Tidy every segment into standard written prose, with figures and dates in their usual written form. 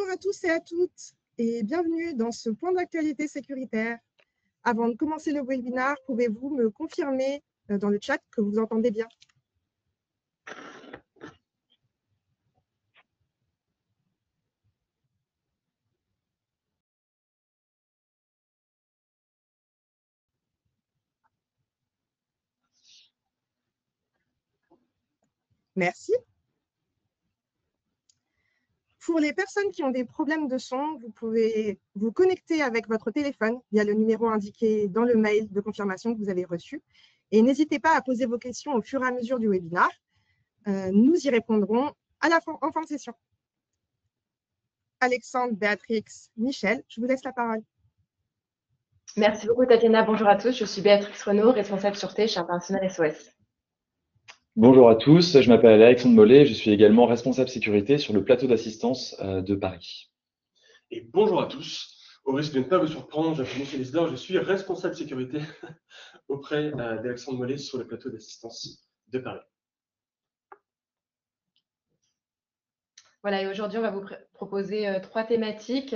Bonjour à tous et à toutes et bienvenue dans ce point d'actualité sécuritaire. Avant de commencer le webinaire, pouvez-vous me confirmer dans le chat que vous entendez bien? Merci. Pour les personnes qui ont des problèmes de son, vous pouvez vous connecter avec votre téléphone via le numéro indiqué dans le mail de confirmation que vous avez reçu. Et n'hésitez pas à poser vos questions au fur et à mesure du webinaire. Nous y répondrons en fin de session. Alexandre, Béatrix, Michel, je vous laisse la parole. Merci beaucoup, Tatiana. Bonjour à tous. Je suis Béatrix Renaud, responsable sûreté chez International SOS. Bonjour à tous, je m'appelle Alexandre Mollet, je suis également responsable sécurité sur le plateau d'assistance de Paris. Et bonjour à tous, au risque de ne pas vous surprendre, je m'appelle Michel Isdor, je suis responsable sécurité auprès d'Alexandre Mollet sur le plateau d'assistance de Paris. Voilà, et aujourd'hui, on va vous proposer 3 thématiques.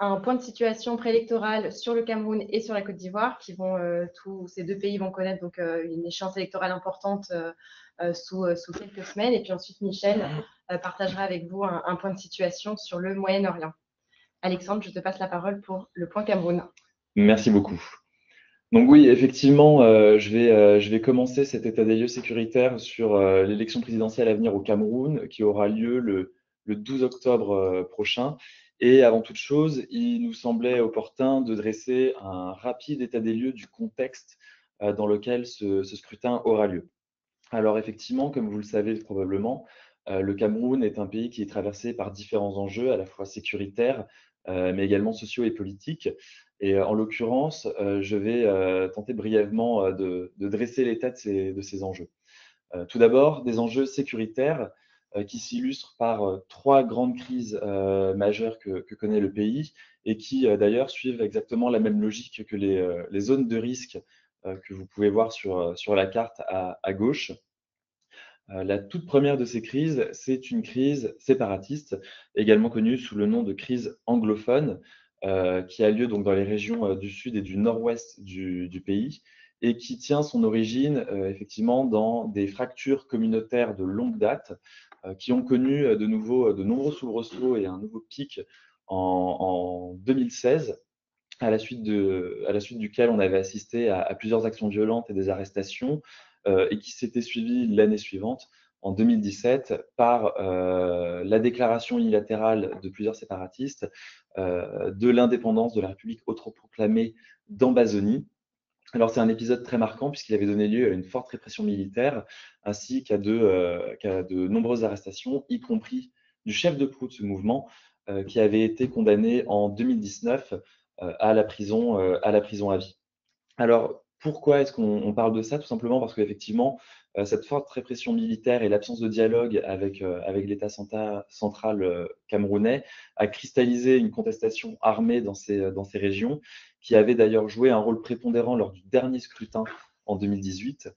Un point de situation préélectoral sur le Cameroun et sur la Côte d'Ivoire, qui vont tous ces deux pays vont connaître donc une échéance électorale importante sous quelques semaines. Et puis ensuite, Michel partagera avec vous un point de situation sur le Moyen-Orient. Alexandre, je te passe la parole pour le point Cameroun. Merci beaucoup. Donc oui, effectivement, je vais commencer cet état des lieux sécuritaire sur l'élection présidentielle à venir au Cameroun, qui aura lieu le 12 octobre prochain. Et avant toute chose, il nous semblait opportun de dresser un rapide état des lieux du contexte dans lequel ce scrutin aura lieu. Alors effectivement, comme vous le savez probablement, le Cameroun est un pays qui est traversé par différents enjeux, à la fois sécuritaires, mais également sociaux et politiques. Et en l'occurrence, je vais tenter brièvement de dresser l'état de ces enjeux. Tout d'abord, des enjeux sécuritaires qui s'illustrent par 3 grandes crises majeures que connaît le pays et qui d'ailleurs suivent exactement la même logique que les zones de risque que vous pouvez voir sur la carte à gauche. La toute première de ces crises, c'est une crise séparatiste, également connue sous le nom de crise anglophone, qui a lieu donc dans les régions du sud et du nord-ouest du pays et qui tient son origine effectivement dans des fractures communautaires de longue date qui ont connu de nombreux soubresauts et un nouveau pic en 2016, à la suite duquel on avait assisté à plusieurs actions violentes et des arrestations, et qui s'était suivi l'année suivante, en 2017, par la déclaration unilatérale de plusieurs séparatistes de l'indépendance de la République autoproclamée d'Ambazonie. Alors c'est un épisode très marquant puisqu'il avait donné lieu à une forte répression militaire ainsi qu'à de nombreuses arrestations, y compris du chef de proue de ce mouvement qui avait été condamné en 2019 à la prison à vie. Alors, pourquoi est-ce qu'on parle de ça? Tout simplement parce qu'effectivement, cette forte répression militaire et l'absence de dialogue avec l'État central camerounais a cristallisé une contestation armée dans ces régions, qui avait d'ailleurs joué un rôle prépondérant lors du dernier scrutin en 2018,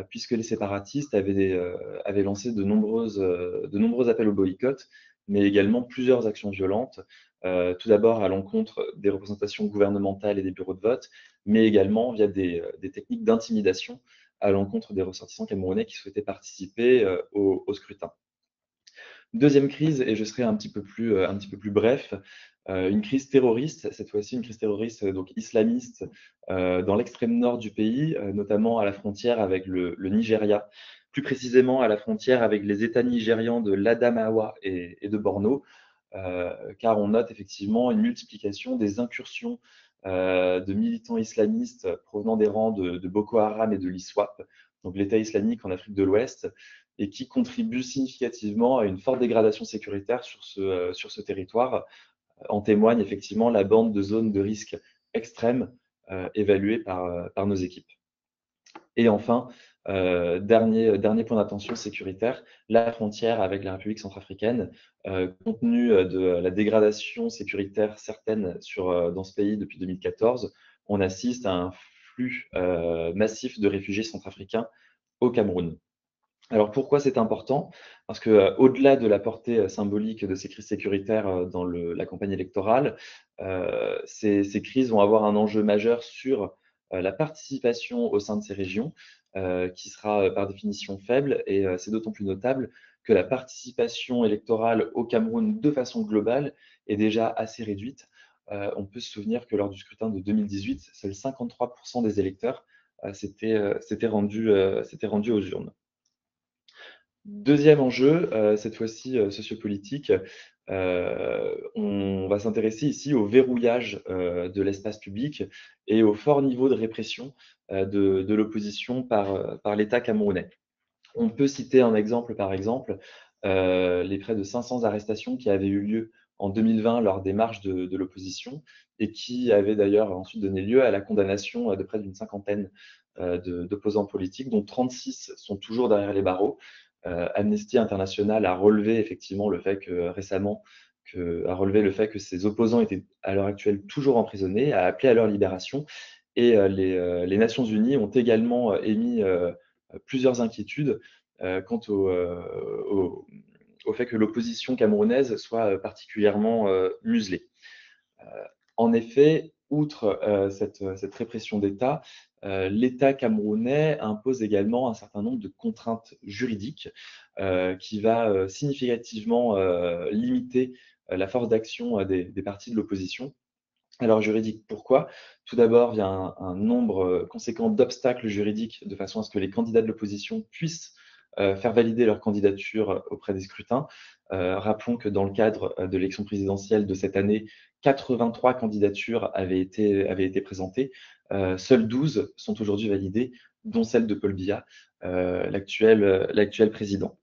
puisque les séparatistes avaient lancé de nombreux appels au boycott, mais également plusieurs actions violentes, tout d'abord à l'encontre des représentations gouvernementales et des bureaux de vote, mais également via des techniques d'intimidation à l'encontre des ressortissants camerounais qui souhaitaient participer au scrutin. Deuxième crise, et je serai un petit peu plus bref, une crise terroriste, cette fois-ci une crise terroriste donc islamiste dans l'extrême nord du pays, notamment à la frontière avec le Nigeria, plus précisément à la frontière avec les États nigérians de l'Adamawa et de Borno, car on note effectivement une multiplication des incursions de militants islamistes provenant des rangs de Boko Haram et de l'ISWAP, donc l'État islamique en Afrique de l'Ouest, et qui contribuent significativement à une forte dégradation sécuritaire sur ce territoire. En témoigne effectivement la bande de zones de risque extrême évaluée par nos équipes. Et enfin, dernier point d'attention sécuritaire, la frontière avec la République centrafricaine, compte tenu de la dégradation sécuritaire certaine dans ce pays depuis 2014, on assiste à un flux massif de réfugiés centrafricains au Cameroun. Alors pourquoi c'est important? Parce que au-delà de la portée symbolique de ces crises sécuritaires dans la campagne électorale, ces crises vont avoir un enjeu majeur sur la participation au sein de ces régions, qui sera par définition faible. Et c'est d'autant plus notable que la participation électorale au Cameroun de façon globale est déjà assez réduite. On peut se souvenir que lors du scrutin de 2018, seuls 53% des électeurs s'étaient rendus aux urnes. Deuxième enjeu, cette fois-ci sociopolitique, on va s'intéresser ici au verrouillage de l'espace public et au fort niveau de répression de l'opposition par l'État camerounais. On peut citer un exemple, par exemple, les près de 500 arrestations qui avaient eu lieu en 2020 lors des marches de l'opposition et qui avaient d'ailleurs ensuite donné lieu à la condamnation de près d'une cinquantaine d'opposants politiques, dont 36 sont toujours derrière les barreaux. Amnesty International a relevé effectivement le fait que récemment, que ces opposants étaient à l'heure actuelle toujours emprisonnés, a appelé à leur libération. Et les Nations Unies ont également émis plusieurs inquiétudes quant au fait que l'opposition camerounaise soit particulièrement muselée. En effet, outre cette répression d'État, l'État camerounais impose également un certain nombre de contraintes juridiques qui va significativement limiter la force d'action des partis de l'opposition. Alors juridique, pourquoi? Tout d'abord, il y a un nombre conséquent d'obstacles juridiques de façon à ce que les candidats de l'opposition puissent faire valider leur candidature auprès des scrutins. Rappelons que dans le cadre de l'élection présidentielle de cette année, 83 candidatures avaient été présentées. Seules 12 sont aujourd'hui validées, dont celle de Paul Biya, l'actuel président.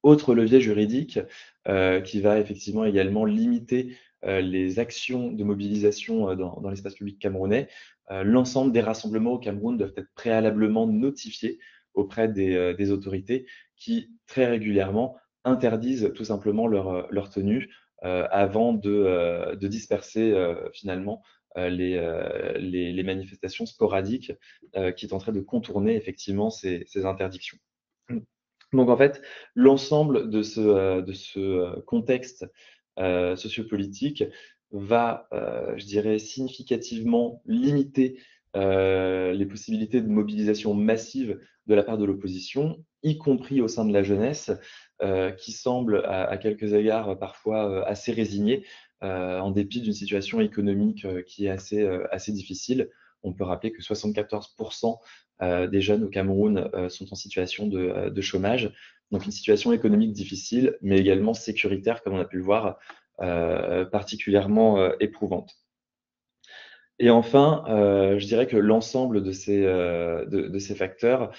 Autre levier juridique qui va effectivement également limiter les actions de mobilisation dans l'espace public camerounais. L'ensemble des rassemblements au Cameroun doivent être préalablement notifiés auprès des autorités qui, très régulièrement, interdisent tout simplement leur tenue avant de disperser finalement les manifestations sporadiques qui tenteraient de contourner effectivement ces interdictions. Donc en fait, l'ensemble de ce contexte sociopolitique va, je dirais, significativement limiter les possibilités de mobilisation massive de la part de l'opposition, y compris au sein de la jeunesse, qui semble à quelques égards parfois assez résignée, en dépit d'une situation économique qui est assez difficile. On peut rappeler que 74% des jeunes au Cameroun sont en situation de chômage. Donc une situation économique difficile, mais également sécuritaire, comme on a pu le voir, particulièrement éprouvante. Et enfin, je dirais que l'ensemble de ces facteurs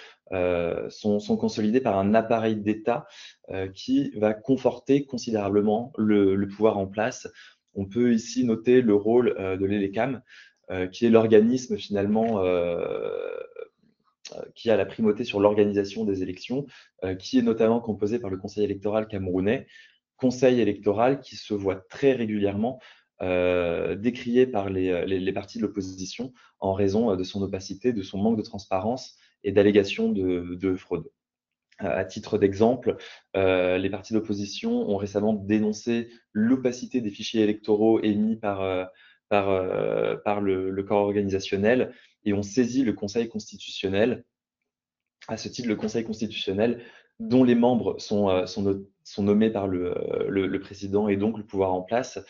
sont consolidés par un appareil d'État qui va conforter considérablement le pouvoir en place. On peut ici noter le rôle de l'ELECAM, qui est l'organisme finalement qui a la primauté sur l'organisation des élections, qui est notamment composé par le Conseil électoral camerounais, conseil électoral qui se voit très régulièrement décrié par les partis de l'opposition en raison de son opacité, de son manque de transparence et d'allégations de fraude. À titre d'exemple, les partis d'opposition ont récemment dénoncé l'opacité des fichiers électoraux émis par le corps organisationnel et ont saisi le Conseil constitutionnel. À ce titre, le Conseil constitutionnel, dont les membres sont nommés par le président et donc le pouvoir en place,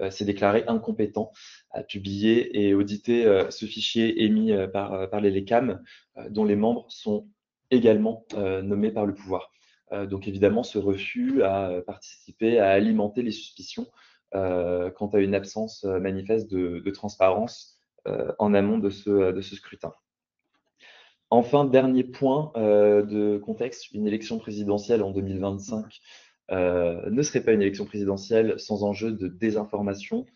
s'est déclaré incompétent à publier et auditer ce fichier émis par les LECAM, dont les membres sont également nommés par le pouvoir. Donc évidemment, ce refus à participer, à alimenter les suspicions quant à une absence manifeste de transparence en amont de ce scrutin. Enfin, dernier point de contexte, une élection présidentielle en 2025 ne serait pas une élection présidentielle sans enjeu de désinformation.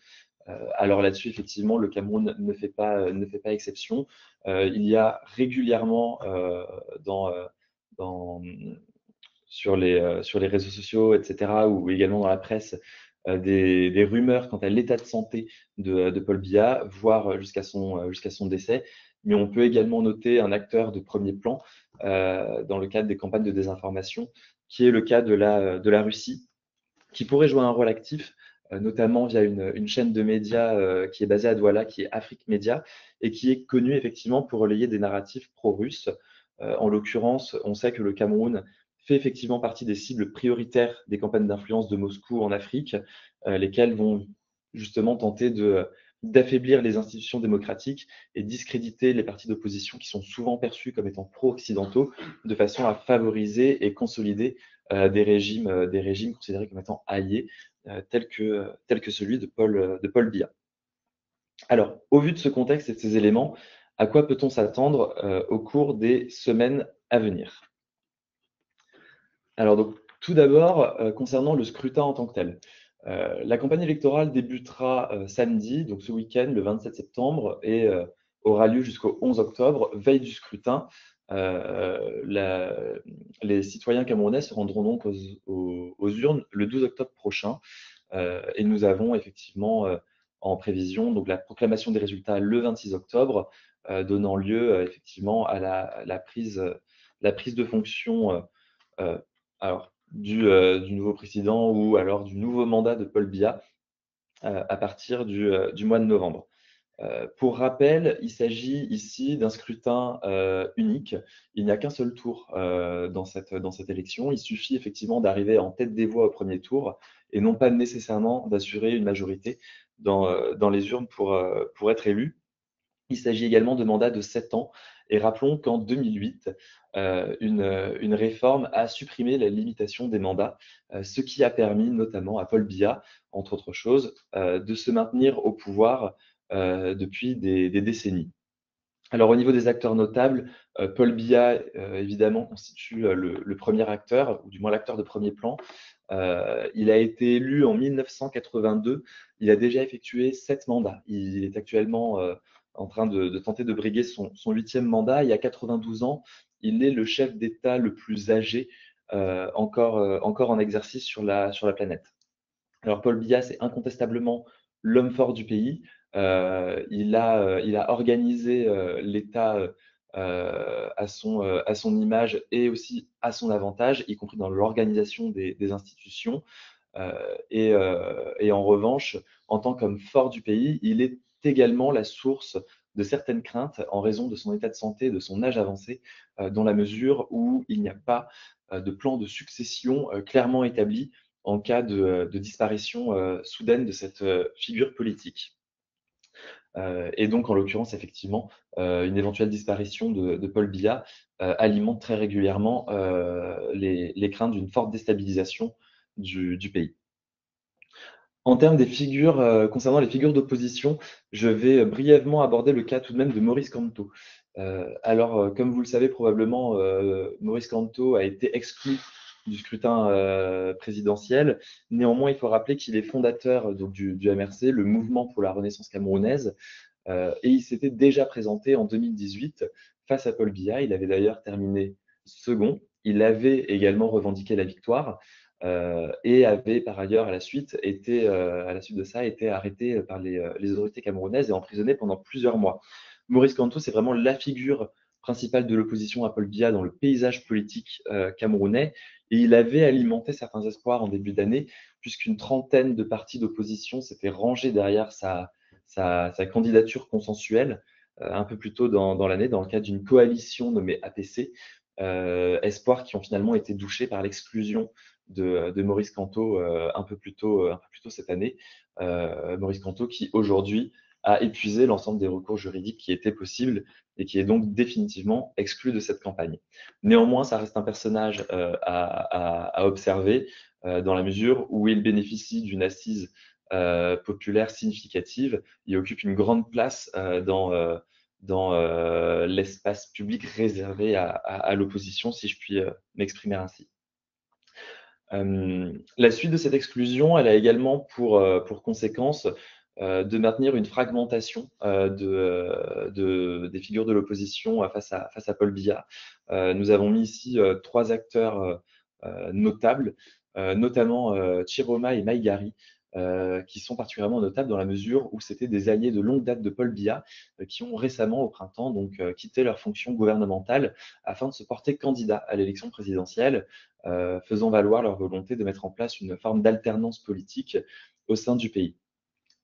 Alors là-dessus, effectivement, le Cameroun ne fait pas exception. Il y a régulièrement sur les réseaux sociaux, etc., ou également dans la presse, des rumeurs quant à l'état de santé de Paul Biya, voire jusqu'à son décès. Mais on peut également noter un acteur de premier plan dans le cadre des campagnes de désinformation, qui est le cas de la Russie, qui pourrait jouer un rôle actif, notamment via une chaîne de médias qui est basée à Douala, qui est Afrique Média, et qui est connue effectivement pour relayer des narratifs pro-russes. En l'occurrence, on sait que le Cameroun fait effectivement partie des cibles prioritaires des campagnes d'influence de Moscou en Afrique, lesquelles vont justement tenter d'affaiblir les institutions démocratiques et discréditer les partis d'opposition qui sont souvent perçus comme étant pro-occidentaux, de façon à favoriser et consolider des régimes considérés comme étant alliés, tels que celui de Paul Biya. Alors, au vu de ce contexte et de ces éléments, à quoi peut-on s'attendre au cours des semaines à venir? Alors, donc, tout d'abord, concernant le scrutin en tant que tel. La campagne électorale débutera samedi, donc ce week-end, le 27 septembre, et aura lieu jusqu'au 11 octobre, veille du scrutin. Les citoyens camerounais se rendront donc aux urnes le 12 octobre prochain. Et nous avons effectivement en prévision donc la proclamation des résultats le 26 octobre, donnant lieu effectivement à la prise de fonction alors du nouveau président ou alors du nouveau mandat de Paul Biya à partir du mois de novembre. Pour rappel, il s'agit ici d'un scrutin unique. Il n'y a qu'un seul tour dans cette élection. Il suffit effectivement d'arriver en tête des voix au premier tour et non pas nécessairement d'assurer une majorité dans les urnes pour être élu. Il s'agit également de mandats de 7 ans. Et rappelons qu'en 2008, une réforme a supprimé la limitation des mandats, ce qui a permis notamment à Paul Biya, entre autres choses, de se maintenir au pouvoir depuis des décennies. Alors au niveau des acteurs notables, Paul Biya évidemment constitue le premier acteur, ou du moins l'acteur de premier plan. Il a été élu en 1982, il a déjà effectué 7 mandats. Il est actuellement en train de tenter de briguer son 8e mandat. Il a 92 ans, il est le chef d'État le plus âgé encore en exercice sur la planète. Alors Paul Biya, c'est incontestablement l'homme fort du pays. Il a organisé l'État à son image et aussi à son avantage, y compris dans l'organisation des institutions. Et en revanche, en tant qu'homme fort du pays, il est également la source de certaines craintes en raison de son état de santé, de son âge avancé, dans la mesure où il n'y a pas de plan de succession clairement établi en cas de disparition soudaine de cette figure politique. Et donc, en l'occurrence, effectivement, une éventuelle disparition de Paul Biya alimente très régulièrement les craintes d'une forte déstabilisation du pays. En termes des figures, concernant les figures d'opposition, je vais brièvement aborder le cas tout de même de Maurice Kamto. Alors, comme vous le savez probablement, Maurice Kamto a été exclu du scrutin présidentiel. Néanmoins, il faut rappeler qu'il est fondateur donc, du MRC, le Mouvement pour la Renaissance camerounaise, et il s'était déjà présenté en 2018 face à Paul Biya. Il avait d'ailleurs terminé second. Il avait également revendiqué la victoire. Et avait par ailleurs à la suite de ça été arrêté par les autorités camerounaises et emprisonné pendant plusieurs mois. Maurice Kamto, c'est vraiment la figure principale de l'opposition à Paul Biya dans le paysage politique camerounais, et il avait alimenté certains espoirs en début d'année, puisqu'une trentaine de partis d'opposition s'étaient rangés derrière sa candidature consensuelle un peu plus tôt dans l'année, dans le cadre d'une coalition nommée APC, espoirs qui ont finalement été douchés par l'exclusion de Maurice Kamto un peu plus tôt cette année. Maurice Kamto qui aujourd'hui a épuisé l'ensemble des recours juridiques qui étaient possibles et qui est donc définitivement exclu de cette campagne. Néanmoins, ça reste un personnage à observer dans la mesure où il bénéficie d'une assise populaire significative. Il occupe une grande place dans l'espace public réservé à l'opposition, si je puis m'exprimer ainsi. La suite de cette exclusion, elle a également pour conséquence de maintenir une fragmentation des figures de l'opposition face à Paul Biya. Nous avons mis ici 3 acteurs notables, notamment Chiroma et Maïgari, qui sont particulièrement notables dans la mesure où c'était des alliés de longue date de Paul Biya qui ont récemment, au printemps, donc quitté leur fonction gouvernementale afin de se porter candidat à l'élection présidentielle, faisant valoir leur volonté de mettre en place une forme d'alternance politique au sein du pays.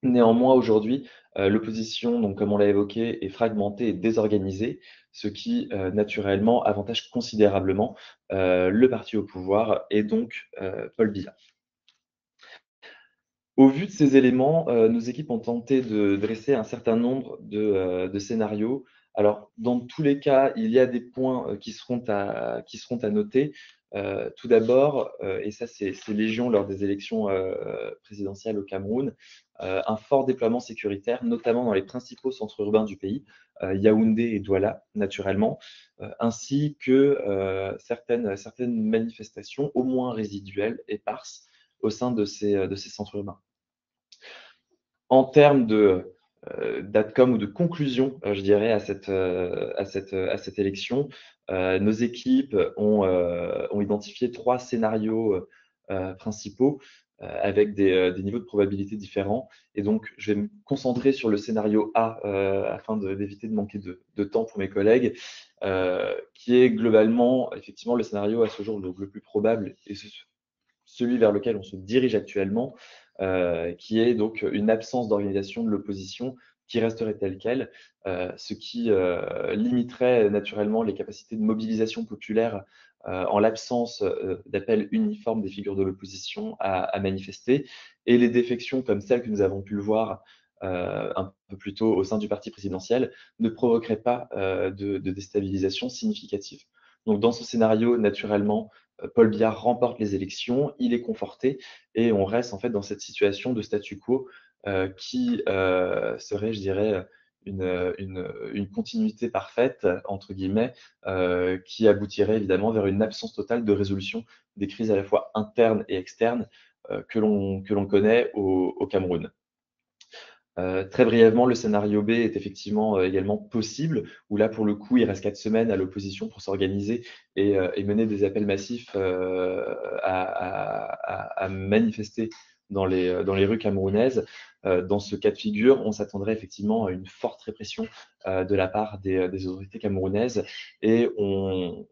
Néanmoins, aujourd'hui, l'opposition, donc comme on l'a évoqué, est fragmentée et désorganisée, ce qui naturellement avantage considérablement le parti au pouvoir et donc Paul Biya. Au vu de ces éléments, nos équipes ont tenté de dresser un certain nombre de scénarios. Alors, dans tous les cas, il y a des points qui seront à noter. Tout d'abord, et ça c'est légion lors des élections présidentielles au Cameroun, un fort déploiement sécuritaire, notamment dans les principaux centres urbains du pays, Yaoundé et Douala, naturellement, ainsi que certaines manifestations, au moins résiduelles, éparses, au sein de ces centres urbains. En termes d'outcome ou de conclusion, je dirais, à cette élection, nos équipes ont identifié 3 scénarios principaux avec des niveaux de probabilité différents. Et donc, je vais me concentrer sur le scénario A afin d'éviter de manquer de temps pour mes collègues, qui est globalement, effectivement, le scénario à ce jour le plus probable et celui vers lequel on se dirige actuellement, qui est donc une absence d'organisation de l'opposition qui resterait telle qu'elle, ce qui limiterait naturellement les capacités de mobilisation populaire en l'absence d'appel uniforme des figures de l'opposition à manifester, et les défections comme celles que nous avons pu le voir un peu plus tôt au sein du parti présidentiel ne provoqueraient pas de déstabilisation significative. Donc dans ce scénario, naturellement, Paul Biya remporte les élections, il est conforté et on reste en fait dans cette situation de statu quo qui serait, je dirais, une continuité parfaite, entre guillemets, qui aboutirait évidemment vers une absence totale de résolution des crises à la fois internes et externes que l'on connaît au Cameroun. Très brièvement, le scénario B est effectivement également possible, où là, pour le coup, il reste 4 semaines à l'opposition pour s'organiser et mener des appels massifs à manifester dans les rues camerounaises. Dans ce cas de figure, on s'attendrait effectivement à une forte répression de la part des autorités camerounaises et on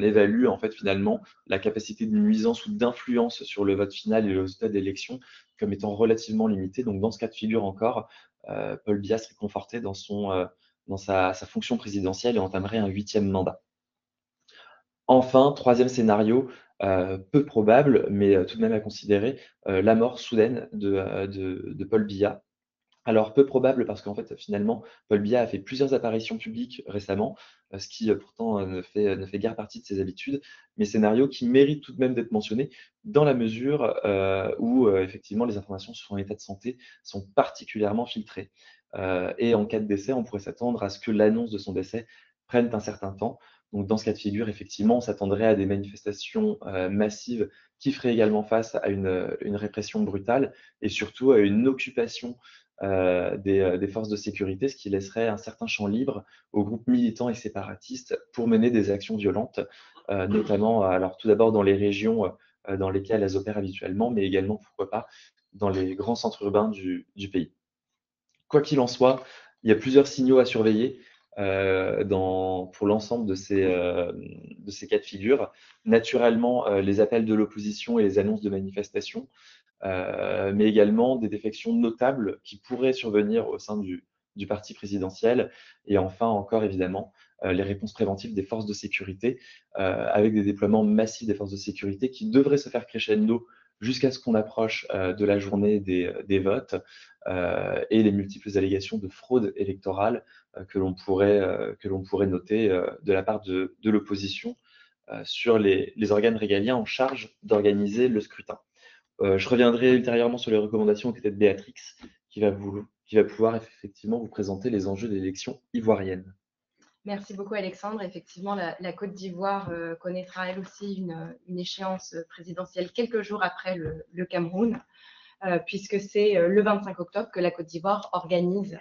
évalue en fait finalement la capacité de nuisance ou d'influence sur le vote final et le résultat d'élection comme étant relativement limité. Donc, dans ce cas de figure encore, Paul Biya serait conforté dans sa fonction présidentielle et entamerait un 8e mandat. Enfin, 3e scénario, peu probable, mais tout de même à considérer, la mort soudaine de Paul Biya. Alors, peu probable parce qu'en fait, finalement, Paul Biya a fait plusieurs apparitions publiques récemment, ce qui pourtant ne fait guère partie de ses habitudes, mais scénario qui mérite tout de même d'être mentionné dans la mesure où effectivement les informations sur son état de santé sont particulièrement filtrées. Et en cas de décès, on pourrait s'attendre à ce que l'annonce de son décès prenne un certain temps. Donc, dans ce cas de figure, effectivement, on s'attendrait à des manifestations massives qui feraient également face à une répression brutale et surtout à une occupation des forces de sécurité, ce qui laisserait un certain champ libre aux groupes militants et séparatistes pour mener des actions violentes, notamment alors tout d'abord dans les régions dans lesquelles elles opèrent habituellement, mais également, pourquoi pas, dans les grands centres urbains du pays. Quoi qu'il en soit, il y a plusieurs signaux à surveiller pour l'ensemble de ces cas de figure. Naturellement, les appels de l'opposition et les annonces de manifestations, mais également des défections notables qui pourraient survenir au sein du parti présidentiel. Et enfin, encore évidemment, les réponses préventives des forces de sécurité, avec des déploiements massifs des forces de sécurité qui devraient se faire crescendo jusqu'à ce qu'on approche de la journée des votes et les multiples allégations de fraude électorale que l'on pourrait noter de la part de l'opposition sur les organes régaliens en charge d'organiser le scrutin. Je reviendrai ultérieurement sur les recommandations aux côtés de Béatrix, qui va pouvoir effectivement vous présenter les enjeux de l'élection ivoirienne. Merci beaucoup Alexandre. Effectivement, la Côte d'Ivoire connaîtra elle aussi une échéance présidentielle quelques jours après le Cameroun, puisque c'est le 25 octobre que la Côte d'Ivoire organise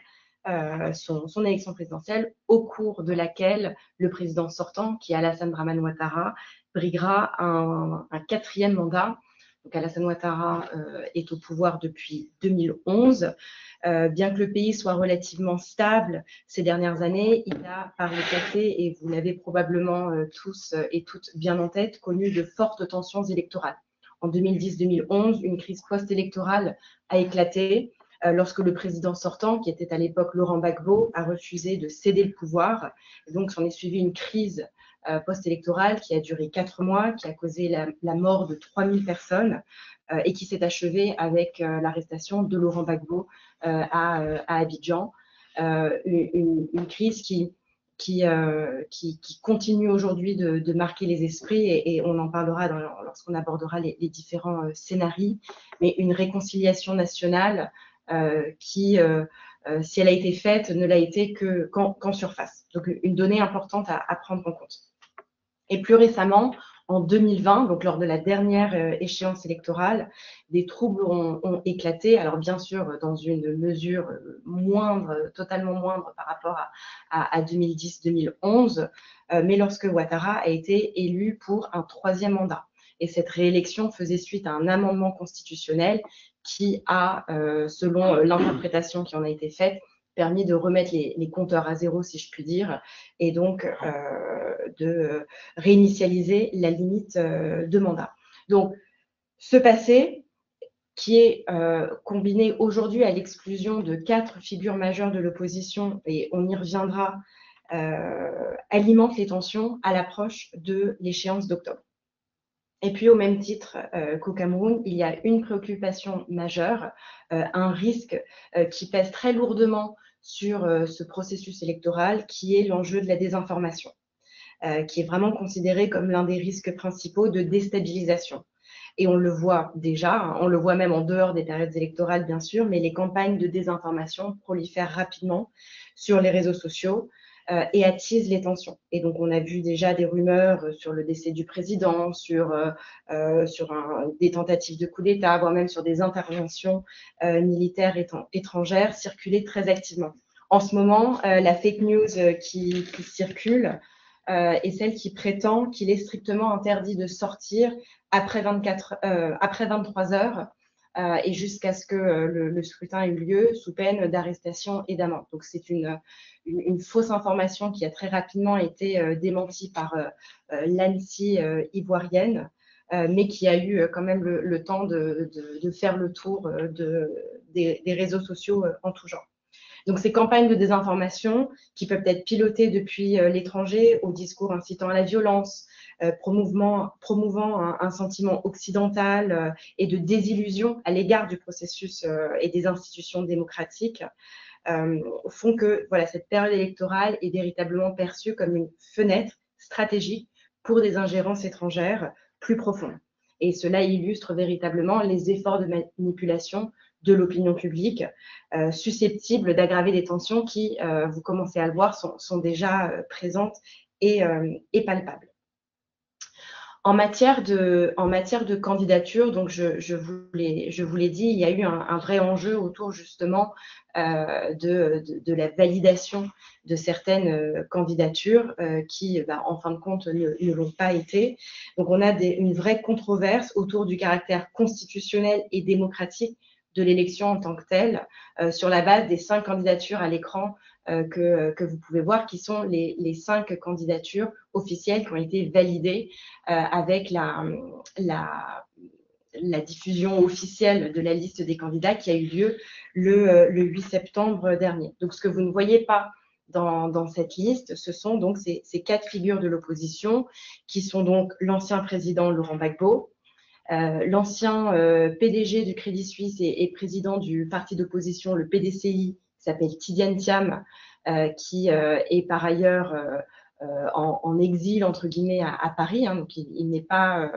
son élection présidentielle, au cours de laquelle le président sortant, qui est Alassane Dramane Ouattara, briguera un 4e mandat Donc Alassane Ouattara est au pouvoir depuis 2011. Bien que le pays soit relativement stable ces dernières années, il a par le passé, et vous l'avez probablement tous et toutes bien en tête, connu de fortes tensions électorales. En 2010-2011, une crise post-électorale a éclaté lorsque le président sortant, qui était à l'époque Laurent Gbagbo, a refusé de céder le pouvoir. Et donc, s'en est suivi une crise post-électorale qui a duré 4 mois, qui a causé la mort de 3000 personnes et qui s'est achevée avec l'arrestation de Laurent Gbagbo à Abidjan. Une crise qui continue aujourd'hui de marquer les esprits et on en parlera lorsqu'on abordera les différents scénarios, mais une réconciliation nationale qui, si elle a été faite, ne l'a été qu'en surface. Donc une donnée importante à prendre en compte. Et plus récemment, en 2020, donc lors de la dernière échéance électorale, des troubles ont éclaté. Alors bien sûr, dans une mesure moindre, totalement moindre par rapport à 2010-2011, mais lorsque Ouattara a été élu pour un 3e mandat. Et cette réélection faisait suite à un amendement constitutionnel qui a, selon l'interprétation qui en a été faite, permis de remettre les compteurs à zéro, si je puis dire, et donc de réinitialiser la limite de mandat. Donc, ce passé, qui est combiné aujourd'hui à l'exclusion de 4 figures majeures de l'opposition, et on y reviendra, alimente les tensions à l'approche de l'échéance d'octobre. Et puis, au même titre qu'au Cameroun, il y a une préoccupation majeure, un risque qui pèse très lourdement sur ce processus électoral, qui est l'enjeu de la désinformation, qui est vraiment considéré comme l'un des risques principaux de déstabilisation. Et on le voit déjà, hein, on le voit même en dehors des périodes électorales, bien sûr, mais les campagnes de désinformation prolifèrent rapidement sur les réseaux sociaux, et attise les tensions. Et donc, on a vu déjà des rumeurs sur le décès du président, sur des tentatives de coup d'État, voire même sur des interventions militaires étrangères circuler très activement. En ce moment, la fake news qui circule est celle qui prétend qu'il est strictement interdit de sortir après 23 heures et jusqu'à ce que le scrutin ait eu lieu sous peine d'arrestation et d'amende. Donc, c'est une fausse information qui a très rapidement été démentie par l'ANSSI ivoirienne, mais qui a eu quand même le temps de faire le tour des réseaux sociaux en tout genre. Donc, ces campagnes de désinformation qui peuvent être pilotées depuis l'étranger au discours incitant à la violence, promouvant un sentiment occidental et de désillusion à l'égard du processus et des institutions démocratiques, font que voilà, cette période électorale est véritablement perçue comme une fenêtre stratégique pour des ingérences étrangères plus profondes. Et cela illustre véritablement les efforts de manipulation de l'opinion publique, susceptibles d'aggraver des tensions qui, vous commencez à le voir, sont déjà présentes et palpables. En matière de candidature, donc je vous l'ai dit, il y a eu un vrai enjeu autour justement de la validation de certaines candidatures qui, en fin de compte, ne l'ont pas été. Donc, on a une vraie controverse autour du caractère constitutionnel et démocratique de l'élection en tant que telle, sur la base des 5 candidatures à l'écran que vous pouvez voir, qui sont les 5 candidatures officielles qui ont été validées avec la diffusion officielle de la liste des candidats qui a eu lieu le 8 septembre dernier. Donc, ce que vous ne voyez pas dans cette liste, ce sont donc ces 4 figures de l'opposition qui sont donc l'ancien président Laurent Gbagbo, l'ancien PDG du Crédit Suisse et président du parti d'opposition, le PDCI, qui s'appelle Tidiane Thiam, qui est par ailleurs en exil, entre guillemets, à Paris, hein, donc il n'est pas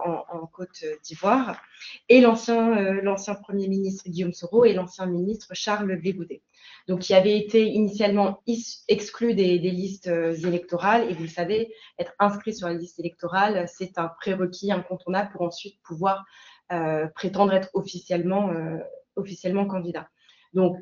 en Côte d'Ivoire, et l'ancien Premier ministre Guillaume Soro et l'ancien ministre Charles Blé Goudet. Donc, qui avait été initialement exclu des listes électorales. Et vous le savez, être inscrit sur la liste électorale, c'est un prérequis incontournable pour ensuite pouvoir prétendre être officiellement candidat. Donc,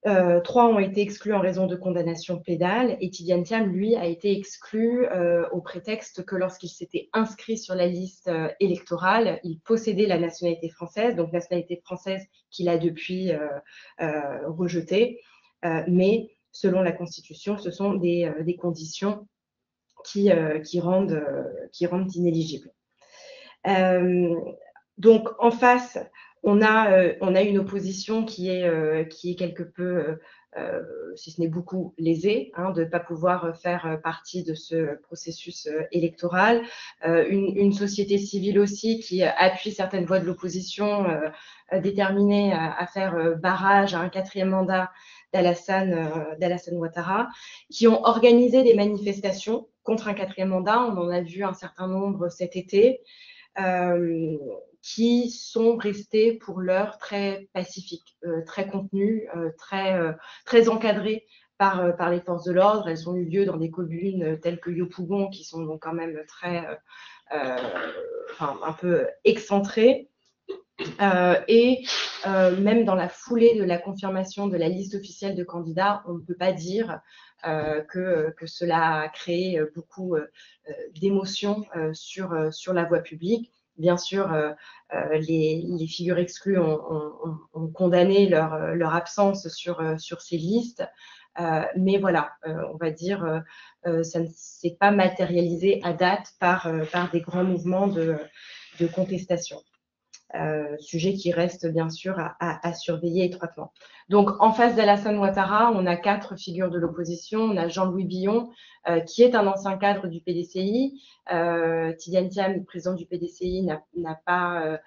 3 ont été exclus en raison de condamnation pénale et Tidiane Thiam, lui, a été exclu au prétexte que lorsqu'il s'était inscrit sur la liste électorale, il possédait la nationalité française, donc nationalité française qu'il a depuis rejetée. Mais selon la Constitution, ce sont des conditions qui rendent inéligibles. Donc, en face, on a une opposition qui est quelque peu, si ce n'est beaucoup, lésée, de ne pas pouvoir faire partie de ce processus électoral. Une société civile aussi qui appuie certaines voix de l'opposition déterminée à faire barrage à un 4e mandat d'Alassane Ouattara, qui ont organisé des manifestations contre un 4e mandat. On en a vu un certain nombre cet été. Qui sont restées pour l'heure très pacifiques, très contenues, très encadrées par les forces de l'ordre. Elles ont eu lieu dans des communes telles que Yopougon, qui sont donc quand même un peu excentrées. Et même dans la foulée de la confirmation de la liste officielle de candidats, on ne peut pas dire que cela a créé beaucoup d'émotions sur la voie publique. Bien sûr, les figures exclues ont condamné leur absence sur ces listes, mais voilà, on va dire, ça ne s'est pas matérialisé à date par des grands mouvements de contestation. Sujet qui reste bien sûr à surveiller étroitement. Donc, en face d'Alassane Ouattara, on a 4 figures de l'opposition. On a Jean-Louis Billon, qui est un ancien cadre du PDCI. Tidiane Thiam, président du PDCI, n'a pas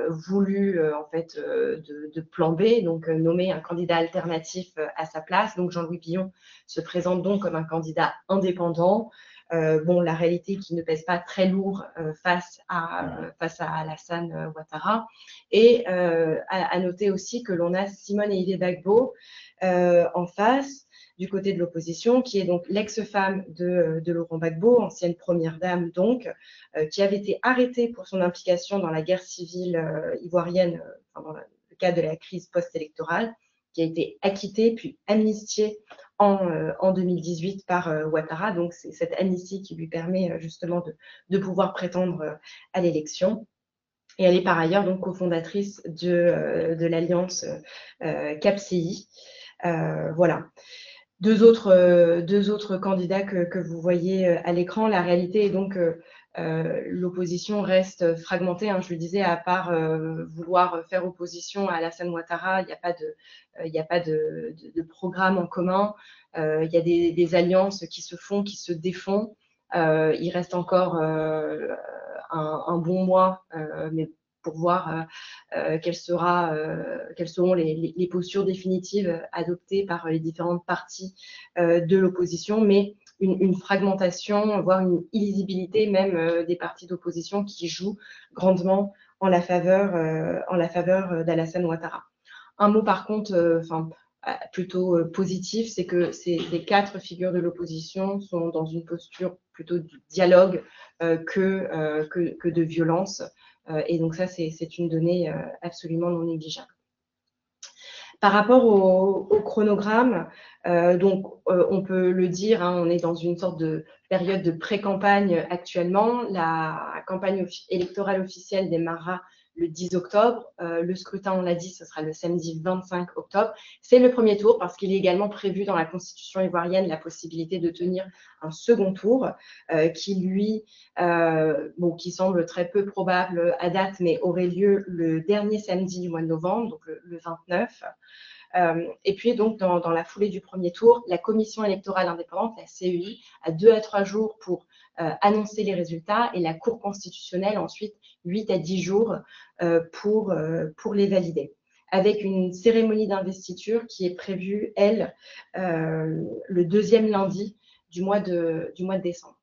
voulu en fait de plan B, donc nommer un candidat alternatif à sa place. Donc, Jean-Louis Billon se présente donc comme un candidat indépendant. La réalité qui ne pèse pas très lourd face à Alassane Ouattara. Et à noter aussi que l'on a Simone Eïvé Gbagbo en face, du côté de l'opposition, qui est donc l'ex-femme de Laurent Gbagbo, ancienne première dame donc, qui avait été arrêtée pour son implication dans la guerre civile ivoirienne, dans le cadre de la crise post-électorale, qui a été acquittée puis amnistiée en 2018 par Ouattara. Donc, c'est cette amnistie qui lui permet justement de pouvoir prétendre à l'élection. Et elle est par ailleurs donc cofondatrice de l'alliance CAPCI. Voilà. Deux autres candidats que vous voyez à l'écran. La réalité est donc l'opposition reste fragmentée. Je le disais, à part vouloir faire opposition à Alassane Ouattara, il n'y a pas de programme en commun. Il y a des alliances qui se font, qui se défont. Il reste encore un bon mois, mais pour voir quelles seront les postures définitives adoptées par les différentes parties de l'opposition, mais une fragmentation, voire une illisibilité même des partis d'opposition qui jouent grandement en la faveur d'Alassane Ouattara. Un mot par contre, plutôt positif, c'est que les 4 figures de l'opposition sont dans une posture plutôt de dialogue que de violence. Et donc ça, c'est une donnée absolument non négligeable. Par rapport au chronogramme, on peut le dire, on est dans une sorte de période de pré-campagne actuellement. La campagne électorale officielle démarrera le 10 octobre. Le scrutin, on l'a dit, ce sera le samedi 25 octobre. C'est le premier tour parce qu'il est également prévu dans la Constitution ivoirienne la possibilité de tenir un second tour qui semble très peu probable à date, mais aurait lieu le dernier samedi du mois de novembre, donc le 29. Et puis donc dans la foulée du premier tour, la commission électorale indépendante, la CEI, a 2 à 3 jours pour annoncer les résultats et la Cour constitutionnelle ensuite 8 à 10 jours pour les valider. Avec une cérémonie d'investiture qui est prévue, elle, le 2e lundi du mois de décembre.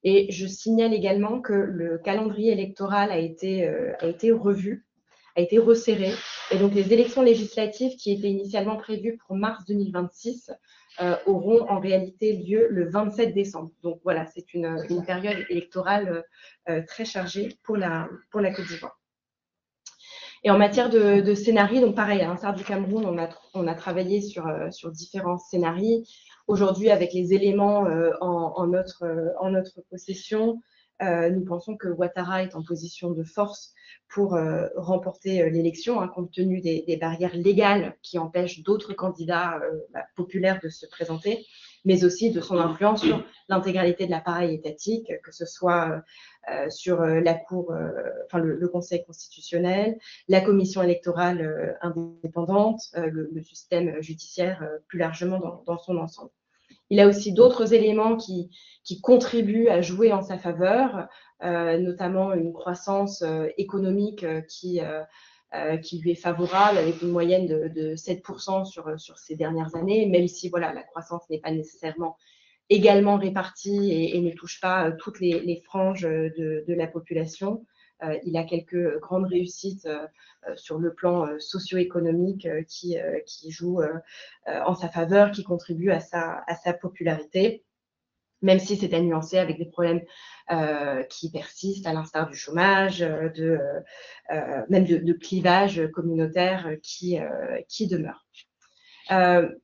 Et je signale également que le calendrier électoral a été revu, a été resserré. Et donc, les élections législatives qui étaient initialement prévues pour mars 2026 auront en réalité lieu le 27 décembre. Donc, voilà, c'est une période électorale très chargée pour la Côte d'Ivoire. Et en matière de scénarii, donc pareil, à l'instar du Cameroun, on a travaillé sur différents scénarios. Aujourd'hui, avec les éléments en notre possession, nous pensons que Ouattara est en position de force pour remporter l'élection, hein, compte tenu des barrières légales qui empêchent d'autres candidats populaires de se présenter, mais aussi de son influence sur l'intégralité de l'appareil étatique, que ce soit sur la Cour, le Conseil constitutionnel, la Commission électorale indépendante, le système judiciaire plus largement dans son ensemble. Il a aussi d'autres éléments qui contribuent à jouer en sa faveur, notamment une croissance économique qui lui est favorable, avec une moyenne de 7% sur ces dernières années, même si voilà, la croissance n'est pas nécessairement également répartie et ne touche pas toutes les franges de la population. Il a quelques grandes réussites sur le plan socio-économique qui jouent en sa faveur, qui contribuent à sa popularité, même si c'est à nuancer avec des problèmes qui persistent, à l'instar du chômage, même de clivage communautaire qui demeure.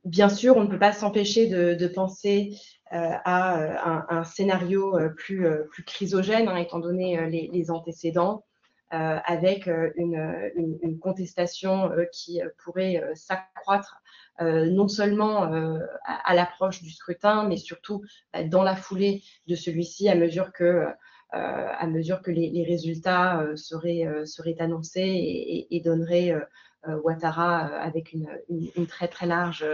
Bien sûr, on ne peut pas s'empêcher de penser à un scénario plus chrysogène, hein, étant donné les antécédents, avec une contestation qui pourrait s'accroître non seulement à l'approche du scrutin, mais surtout dans la foulée de celui-ci, à mesure que les résultats seraient annoncés et donneraient Ouattara avec une très très large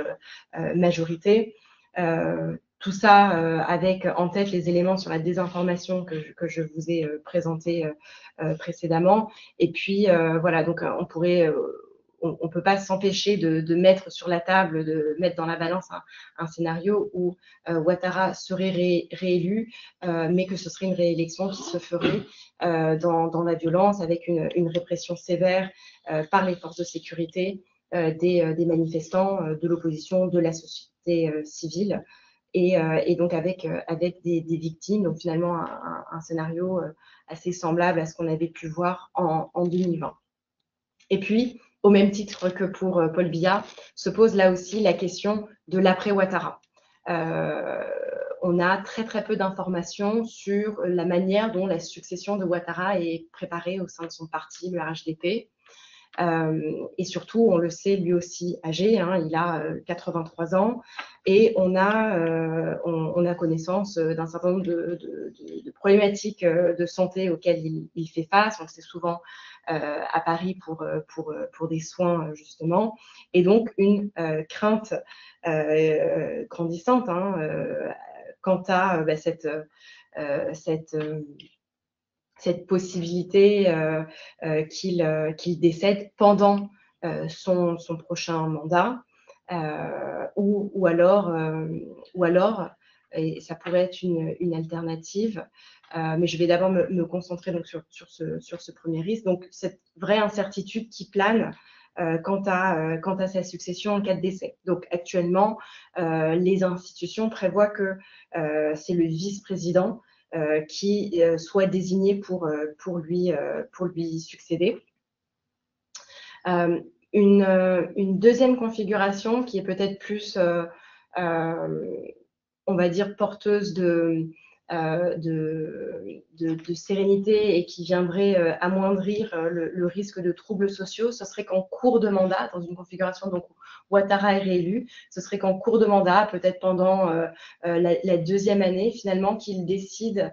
majorité. Tout ça avec en tête les éléments sur la désinformation que je vous ai présentés précédemment. Et puis voilà, donc on peut pas s'empêcher de mettre sur la table, de mettre dans la balance un scénario où Ouattara serait réélu, mais que ce serait une réélection qui se ferait dans la violence, avec une répression sévère par les forces de sécurité, des manifestants, de l'opposition, de la société civile, et donc avec des victimes, donc finalement un scénario assez semblable à ce qu'on avait pu voir en 2020. Et puis, au même titre que pour Paul Biya, se pose là aussi la question de l'après-Ouattara. On a très très peu d'informations sur la manière dont la succession de Ouattara est préparée au sein de son parti, le RHDP. Et surtout, on le sait, lui aussi âgé, hein, il a 83 ans, et on a connaissance d'un certain nombre de problématiques de santé auxquelles il fait face. On le sait souvent à Paris pour des soins, justement, et donc une crainte grandissante quant à cette possibilité qu'il décède pendant son prochain mandat, ou alors, et ça pourrait être une alternative, mais je vais d'abord me concentrer donc sur ce premier risque, donc cette vraie incertitude qui plane quant à sa succession en cas de décès. Donc actuellement, les institutions prévoient que c'est le vice-président qui soit désigné pour lui succéder. Une deuxième configuration qui est peut-être plus, on va dire, porteuse de sérénité et qui viendrait amoindrir le risque de troubles sociaux, ce serait qu'en cours de mandat, dans une configuration donc Ouattara est réélu, ce serait qu'en cours de mandat, peut-être pendant la deuxième année, finalement, qu'il décide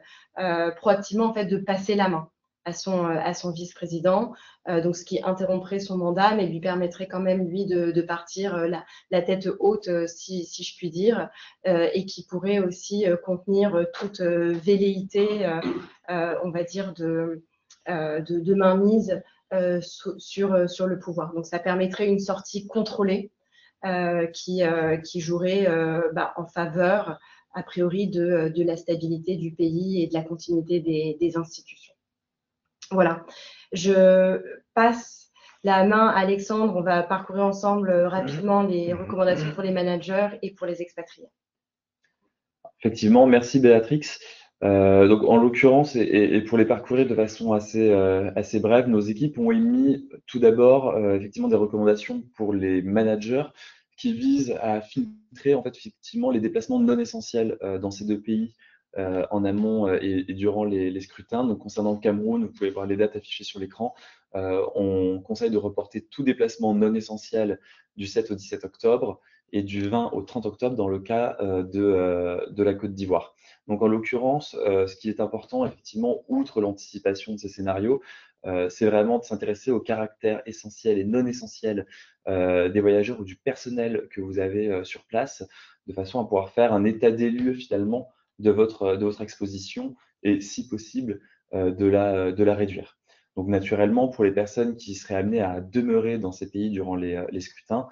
proactivement en fait de passer la main à son vice-président, donc ce qui interromprait son mandat, mais lui permettrait quand même, lui, de partir la tête haute, si je puis dire, et qui pourrait aussi contenir toute velléité, on va dire, de mainmise sur le pouvoir. Donc ça permettrait une sortie contrôlée qui jouerait en faveur, a priori, de la stabilité du pays et de la continuité des institutions. Voilà, je passe la main à Alexandre. On va parcourir ensemble rapidement les recommandations pour les managers et pour les expatriés. Effectivement, merci Béatrix. Donc, en l'occurrence, et pour les parcourir de façon assez brève, nos équipes ont émis tout d'abord effectivement des recommandations pour les managers qui visent à filtrer en fait effectivement les déplacements non essentiels dans ces deux pays en amont et durant les scrutins. Donc, concernant le Cameroun, vous pouvez voir les dates affichées sur l'écran. On conseille de reporter tout déplacement non essentiel du 7 au 17 octobre et du 20 au 30 octobre dans le cas de la Côte d'Ivoire. Donc, en l'occurrence, ce qui est important, effectivement, outre l'anticipation de ces scénarios, c'est vraiment de s'intéresser au caractère essentiel et non essentiel des voyageurs ou du personnel que vous avez sur place, de façon à pouvoir faire un état des lieux finalement de votre exposition et, si possible, de la réduire. Donc, naturellement, pour les personnes qui seraient amenées à demeurer dans ces pays durant les scrutins,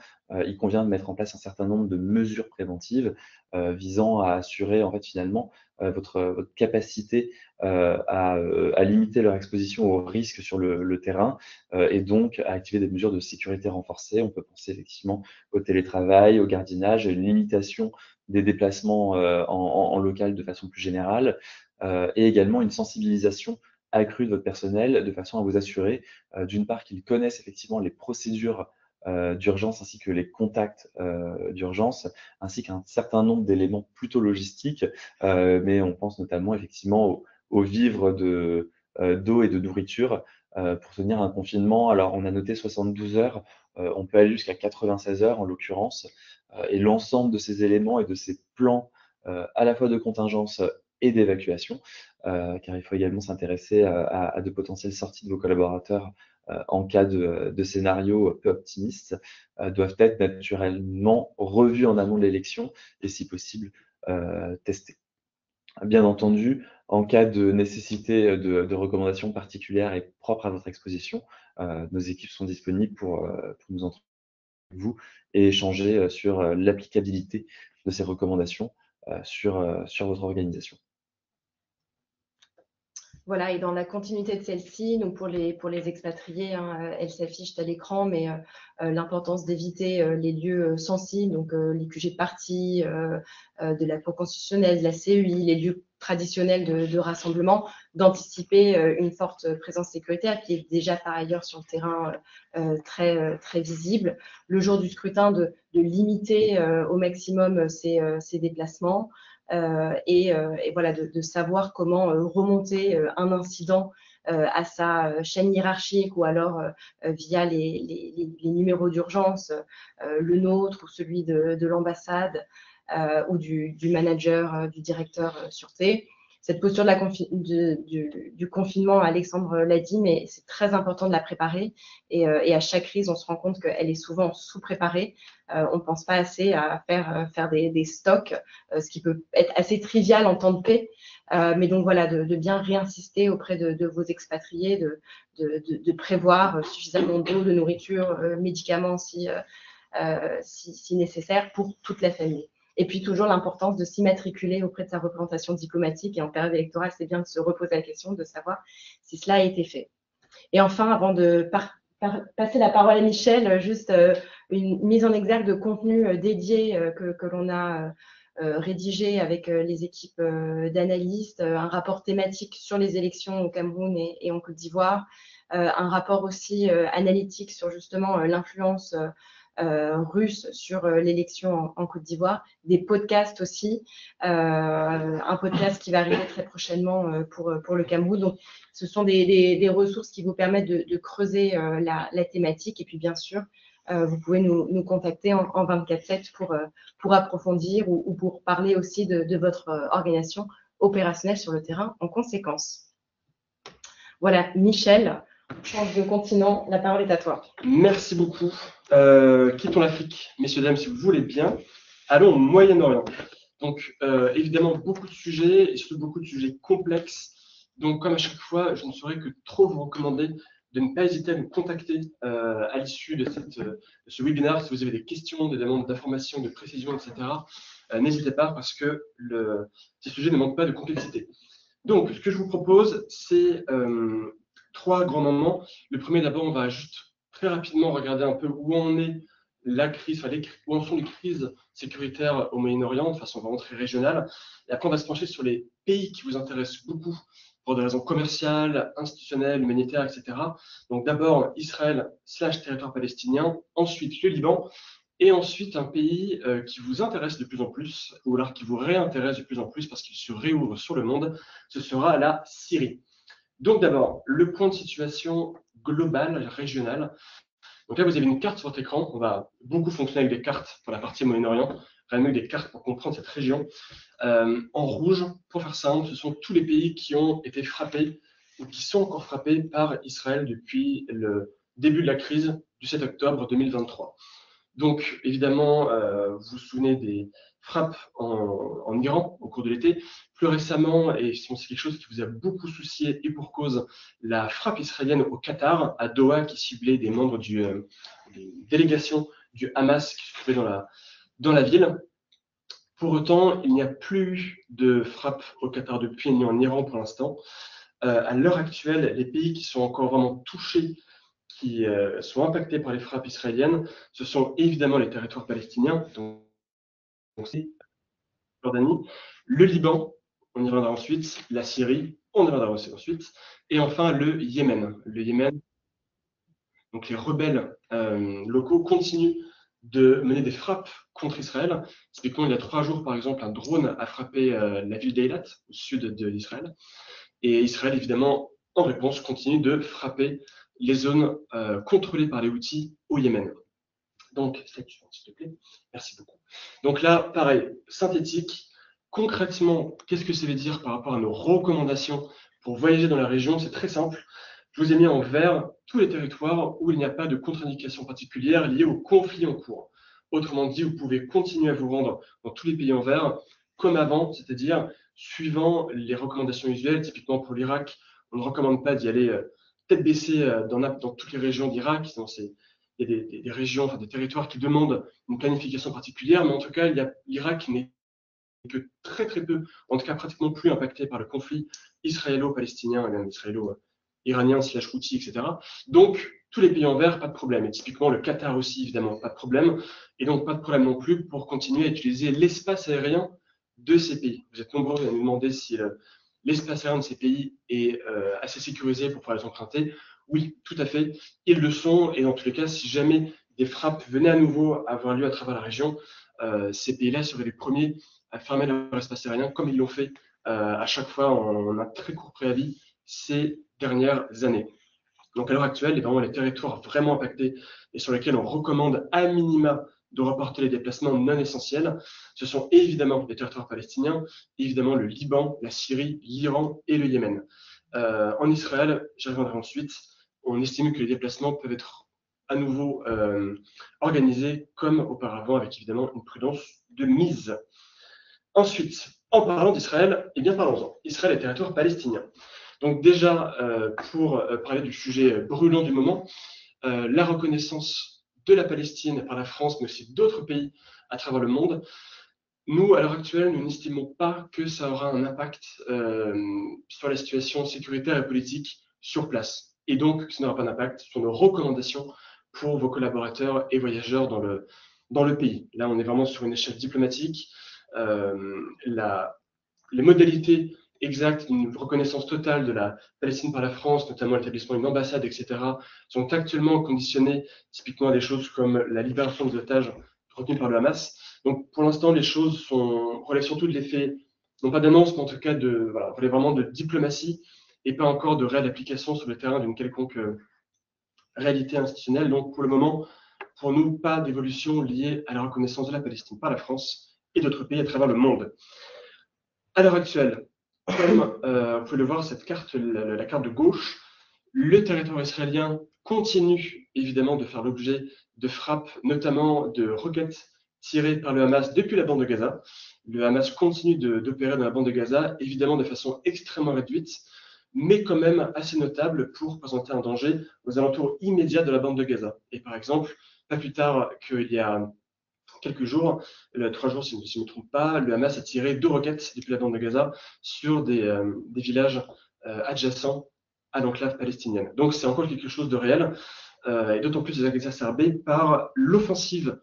il convient de mettre en place un certain nombre de mesures préventives visant à assurer en fait finalement votre capacité à limiter leur exposition au risque sur le terrain et donc à activer des mesures de sécurité renforcées. On peut penser effectivement au télétravail, au gardiennage, à une limitation des déplacements en local de façon plus générale et également une sensibilisation accrue de votre personnel de façon à vous assurer d'une part qu'ils connaissent effectivement les procédures d'urgence ainsi que les contacts d'urgence, ainsi qu'un certain nombre d'éléments plutôt logistiques, mais on pense notamment effectivement aux vivres d'eau et de nourriture pour tenir un confinement. Alors, on a noté 72 heures, on peut aller jusqu'à 96 heures en l'occurrence, et l'ensemble de ces éléments et de ces plans à la fois de contingence et d'évacuation, car il faut également s'intéresser à de potentielles sorties de vos collaborateurs en cas de scénario peu optimiste, doivent être naturellement revus en amont de l'élection et si possible testés. Bien entendu, en cas de nécessité de recommandations particulières et propres à votre exposition, nos équipes sont disponibles pour nous entendre avec vous et échanger sur l'applicabilité de ces recommandations sur votre organisation. Voilà, et dans la continuité de celle-ci, donc pour les expatriés, hein, elles s'affichent à l'écran, mais l'importance d'éviter les lieux sensibles, donc les QG de parti, de la Cour constitutionnelle, de la CEI, les lieux traditionnels de rassemblement, d'anticiper une forte présence sécuritaire qui est déjà par ailleurs sur le terrain très visible. Le jour du scrutin, de limiter au maximum ces déplacements. Et voilà, de savoir comment remonter un incident à sa chaîne hiérarchique ou alors via les numéros d'urgence, le nôtre ou celui de l'ambassade ou du manager, du directeur sûreté. Cette posture du confinement, Alexandre l'a dit, mais c'est très important de la préparer. Et à chaque crise, on se rend compte qu'elle est souvent sous-préparée. On ne pense pas assez à faire des stocks, ce qui peut être assez trivial en temps de paix. Mais donc voilà, de bien réinsister auprès de vos expatriés, de prévoir suffisamment d'eau, de nourriture, médicaments si nécessaire pour toute la famille. Et puis toujours l'importance de s'immatriculer auprès de sa représentation diplomatique. Et en période électorale, c'est bien de se reposer la question de savoir si cela a été fait. Et enfin, avant de passer la parole à Michel, juste une mise en exergue de contenu dédié que l'on a rédigé avec les équipes d'analystes, un rapport thématique sur les élections au Cameroun et en Côte d'Ivoire, un rapport aussi analytique sur justement l'influence russe sur l'élection en Côte d'Ivoire, des podcasts aussi, un podcast qui va arriver très prochainement pour le Cameroun. Donc, ce sont des ressources qui vous permettent de creuser la thématique. Et puis, bien sûr, vous pouvez nous contacter en 24/7 pour approfondir ou pour parler aussi de votre organisation opérationnelle sur le terrain en conséquence. Voilà, Michel, change de continent, la parole est à toi. Merci beaucoup. Quittons l'Afrique, messieurs, dames, si vous voulez bien. Allons au Moyen-Orient. Donc, évidemment, beaucoup de sujets, et surtout beaucoup de sujets complexes. Donc, comme à chaque fois, je ne saurais que trop vous recommander de ne pas hésiter à nous contacter à l'issue de ce webinaire. Si vous avez des questions, des demandes d'informations, de précision, etc., n'hésitez pas parce que ces sujets ne manquent pas de complexité. Donc, ce que je vous propose, c'est 3 grands moments. Le premier, d'abord, on va juste très rapidement regarder un peu où en est la crise, où en sont les crises sécuritaires au Moyen-Orient de façon vraiment très régionale. Et après, on va se pencher sur les pays qui vous intéressent beaucoup pour des raisons commerciales, institutionnelles, humanitaires, etc. Donc d'abord Israël / territoire palestinien, ensuite le Liban, et ensuite un pays qui vous intéresse de plus en plus, ou alors qui vous réintéresse de plus en plus parce qu'il se réouvre sur le monde, ce sera la Syrie. Donc d'abord, le point de situation global, régional. Donc là, vous avez une carte sur votre écran. On va beaucoup fonctionner avec des cartes pour la partie Moyen-Orient, vraiment des cartes pour comprendre cette région. En rouge, pour faire simple, ce sont tous les pays qui ont été frappés ou qui sont encore frappés par Israël depuis le début de la crise du 7 octobre 2023. Donc, évidemment, vous vous souvenez des frappes en Iran au cours de l'été. Plus récemment, et c'est quelque chose qui vous a beaucoup soucié, et pour cause, la frappe israélienne au Qatar, à Doha, qui ciblait des membres des délégations du Hamas qui se trouvaient dans la ville. Pour autant, il n'y a plus de frappe au Qatar depuis, ni en Iran pour l'instant. À l'heure actuelle, les pays qui sont encore vraiment touchés, qui sont impactés par les frappes israéliennes, ce sont évidemment les territoires palestiniens, donc c'est Jordanie, le Liban, on y reviendra ensuite, la Syrie, on y reviendra aussi ensuite, et enfin le Yémen. Le Yémen, donc les rebelles locaux continuent de mener des frappes contre Israël. Typiquement, il y a 3 jours, par exemple, un drone a frappé la ville d'Eilat, au sud d'Israël, et Israël, évidemment, en réponse, continue de frapper les zones contrôlées par les Houthis au Yémen. Donc, slide suivante, s'il te plaît. Merci beaucoup. Donc là, pareil, synthétique. Concrètement, qu'est-ce que ça veut dire par rapport à nos recommandations pour voyager dans la région? C'est très simple. Je vous ai mis en vert tous les territoires où il n'y a pas de contre-indication particulière liée au conflit en cours. Autrement dit, vous pouvez continuer à vous rendre dans tous les pays en vert comme avant, c'est-à-dire suivant les recommandations usuelles. Typiquement pour l'Irak, on ne recommande pas d'y aller tête baissée dans toutes les régions d'Irak. Il y a des régions, enfin des territoires qui demandent une planification particulière, mais en tout cas, l'Irak n'est que très très peu, en tout cas pratiquement plus impacté par le conflit israélo-palestinien et même israélo-iranien, /Houthi, etc. Donc, tous les pays en vert, pas de problème. Et typiquement, le Qatar aussi, évidemment, pas de problème. Et donc, pas de problème non plus pour continuer à utiliser l'espace aérien de ces pays. Vous êtes nombreux à nous demander si l'espace aérien de ces pays est assez sécurisé pour pouvoir les emprunter. Oui, tout à fait, ils le sont. Et dans tous les cas, si jamais des frappes venaient à nouveau avoir lieu à travers la région, ces pays-là seraient les premiers à fermer leur espace aérien, comme ils l'ont fait à chaque fois en un très court préavis ces dernières années. Donc à l'heure actuelle, les territoires vraiment impactés et sur lesquels on recommande à minima de reporter les déplacements non essentiels, ce sont évidemment les territoires palestiniens, évidemment le Liban, la Syrie, l'Iran et le Yémen. En Israël, j'y reviendrai ensuite, on estime que les déplacements peuvent être à nouveau organisés comme auparavant, avec évidemment une prudence de mise. Ensuite, en parlant d'Israël, eh bien parlons-en. Israël et territoire palestinien. Donc déjà, pour parler du sujet brûlant du moment, la reconnaissance de la Palestine par la France, mais aussi d'autres pays à travers le monde, nous, à l'heure actuelle, nous n'estimons pas que ça aura un impact sur la situation sécuritaire et politique sur place. Et donc, ça n'aura pas d'impact sur nos recommandations pour vos collaborateurs et voyageurs dans le pays. Là, on est vraiment sur une échelle diplomatique. Les modalités exactes d'une reconnaissance totale de la Palestine par la France, notamment l'établissement d'une ambassade, etc., sont actuellement conditionnées typiquement à des choses comme la libération des otages retenus par le Hamas. Donc pour l'instant, les choses relèvent surtout de l'effet, non pas d'annonce, mais en tout cas relèvent vraiment de diplomatie et pas encore de réelle application sur le terrain d'une quelconque réalité institutionnelle. Donc pour le moment, pour nous, pas d'évolution liée à la reconnaissance de la Palestine par la France et d'autres pays à travers le monde. À l'heure actuelle, comme vous pouvez le voir, cette carte, la carte de gauche, le territoire israélien continue évidemment de faire l'objet de frappes, notamment de roquettes tirées par le Hamas depuis la bande de Gaza. Le Hamas continue d'opérer dans la bande de Gaza, évidemment de façon extrêmement réduite, mais quand même assez notable pour présenter un danger aux alentours immédiats de la bande de Gaza. Et par exemple, pas plus tard qu'il y a quelques jours, 3 jours si je ne me trompe pas, le Hamas a tiré 2 roquettes depuis la bande de Gaza sur des villages adjacents à l'enclave palestinienne. Donc c'est encore quelque chose de réel. et d'autant plus exacerbée par l'offensive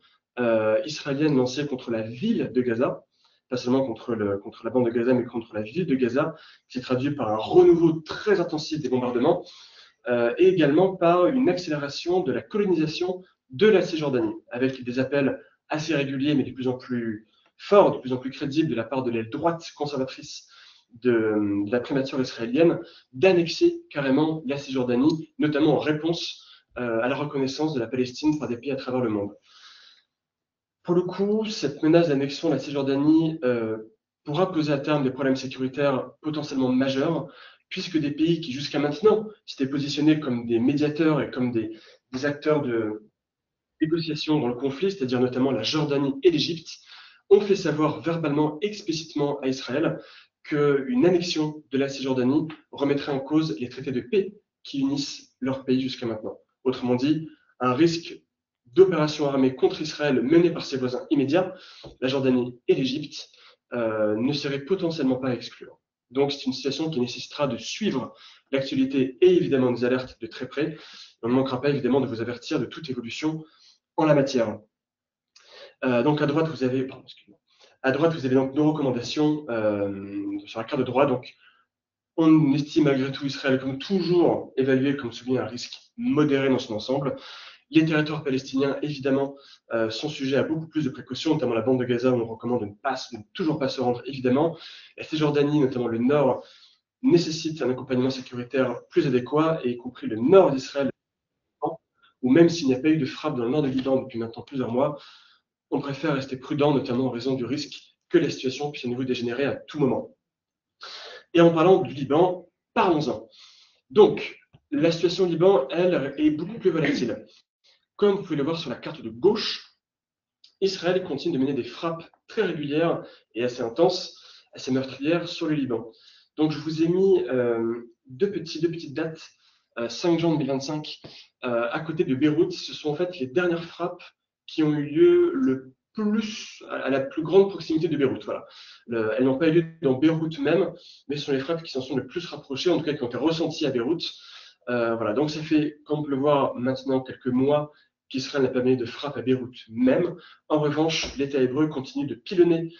israélienne lancée contre la ville de Gaza, pas seulement contre la bande de Gaza, mais contre la ville de Gaza, qui s'est traduit par un renouveau très intensif des bombardements, et également par une accélération de la colonisation de la Cisjordanie, avec des appels assez réguliers, mais de plus en plus forts, de plus en plus crédibles de la part de l'aile droite conservatrice de la primature israélienne, d'annexer carrément la Cisjordanie, notamment en réponse à la reconnaissance de la Palestine par des pays à travers le monde. Pour le coup, cette menace d'annexion de la Cisjordanie pourra poser à terme des problèmes sécuritaires potentiellement majeurs, puisque des pays qui jusqu'à maintenant s'étaient positionnés comme des médiateurs et comme des acteurs de négociation dans le conflit, c'est-à-dire notamment la Jordanie et l'Égypte, ont fait savoir verbalement, explicitement à Israël qu'une annexion de la Cisjordanie remettrait en cause les traités de paix qui unissent leurs pays jusqu'à maintenant. Autrement dit, un risque d'opération armée contre Israël menée par ses voisins immédiats, la Jordanie et l'Égypte, ne serait potentiellement pas exclue. Donc c'est une situation qui nécessitera de suivre l'actualité et évidemment des alertes de très près. On ne manquera pas évidemment de vous avertir de toute évolution en la matière. Donc à droite, vous avez donc nos recommandations sur la carte de droite. Donc, on estime malgré tout Israël comme toujours évalué comme soumis à un risque modéré dans son ensemble. Les territoires palestiniens, évidemment, sont sujets à beaucoup plus de précautions, notamment la bande de Gaza où on recommande de ne toujours pas se rendre, évidemment. La Cisjordanie, notamment le nord, nécessite un accompagnement sécuritaire plus adéquat, y compris le nord d'Israël, où même s'il n'y a pas eu de frappe dans le nord du Liban depuis maintenant plusieurs mois, on préfère rester prudent, notamment en raison du risque que la situation puisse à nouveau dégénérer à tout moment. Et en parlant du Liban, parlons-en. Donc, la situation au Liban, elle, est beaucoup plus volatile. Comme vous pouvez le voir sur la carte de gauche, Israël continue de mener des frappes très régulières et assez intenses, assez meurtrières sur le Liban. Donc, je vous ai mis deux petites dates, 5 juin 2025, à côté de Beyrouth. Ce sont en fait les dernières frappes qui ont eu lieu à la plus grande proximité de Beyrouth. Voilà. Elles n'ont pas eu lieu dans Beyrouth même, mais ce sont les frappes qui s'en sont le plus rapprochées, en tout cas qui ont été ressenties à Beyrouth. Voilà. Donc ça fait, comme on peut le voir maintenant, quelques mois qu'Israël n'a pas mené de frappe à Beyrouth même. En revanche, l'État hébreu continue de pilonner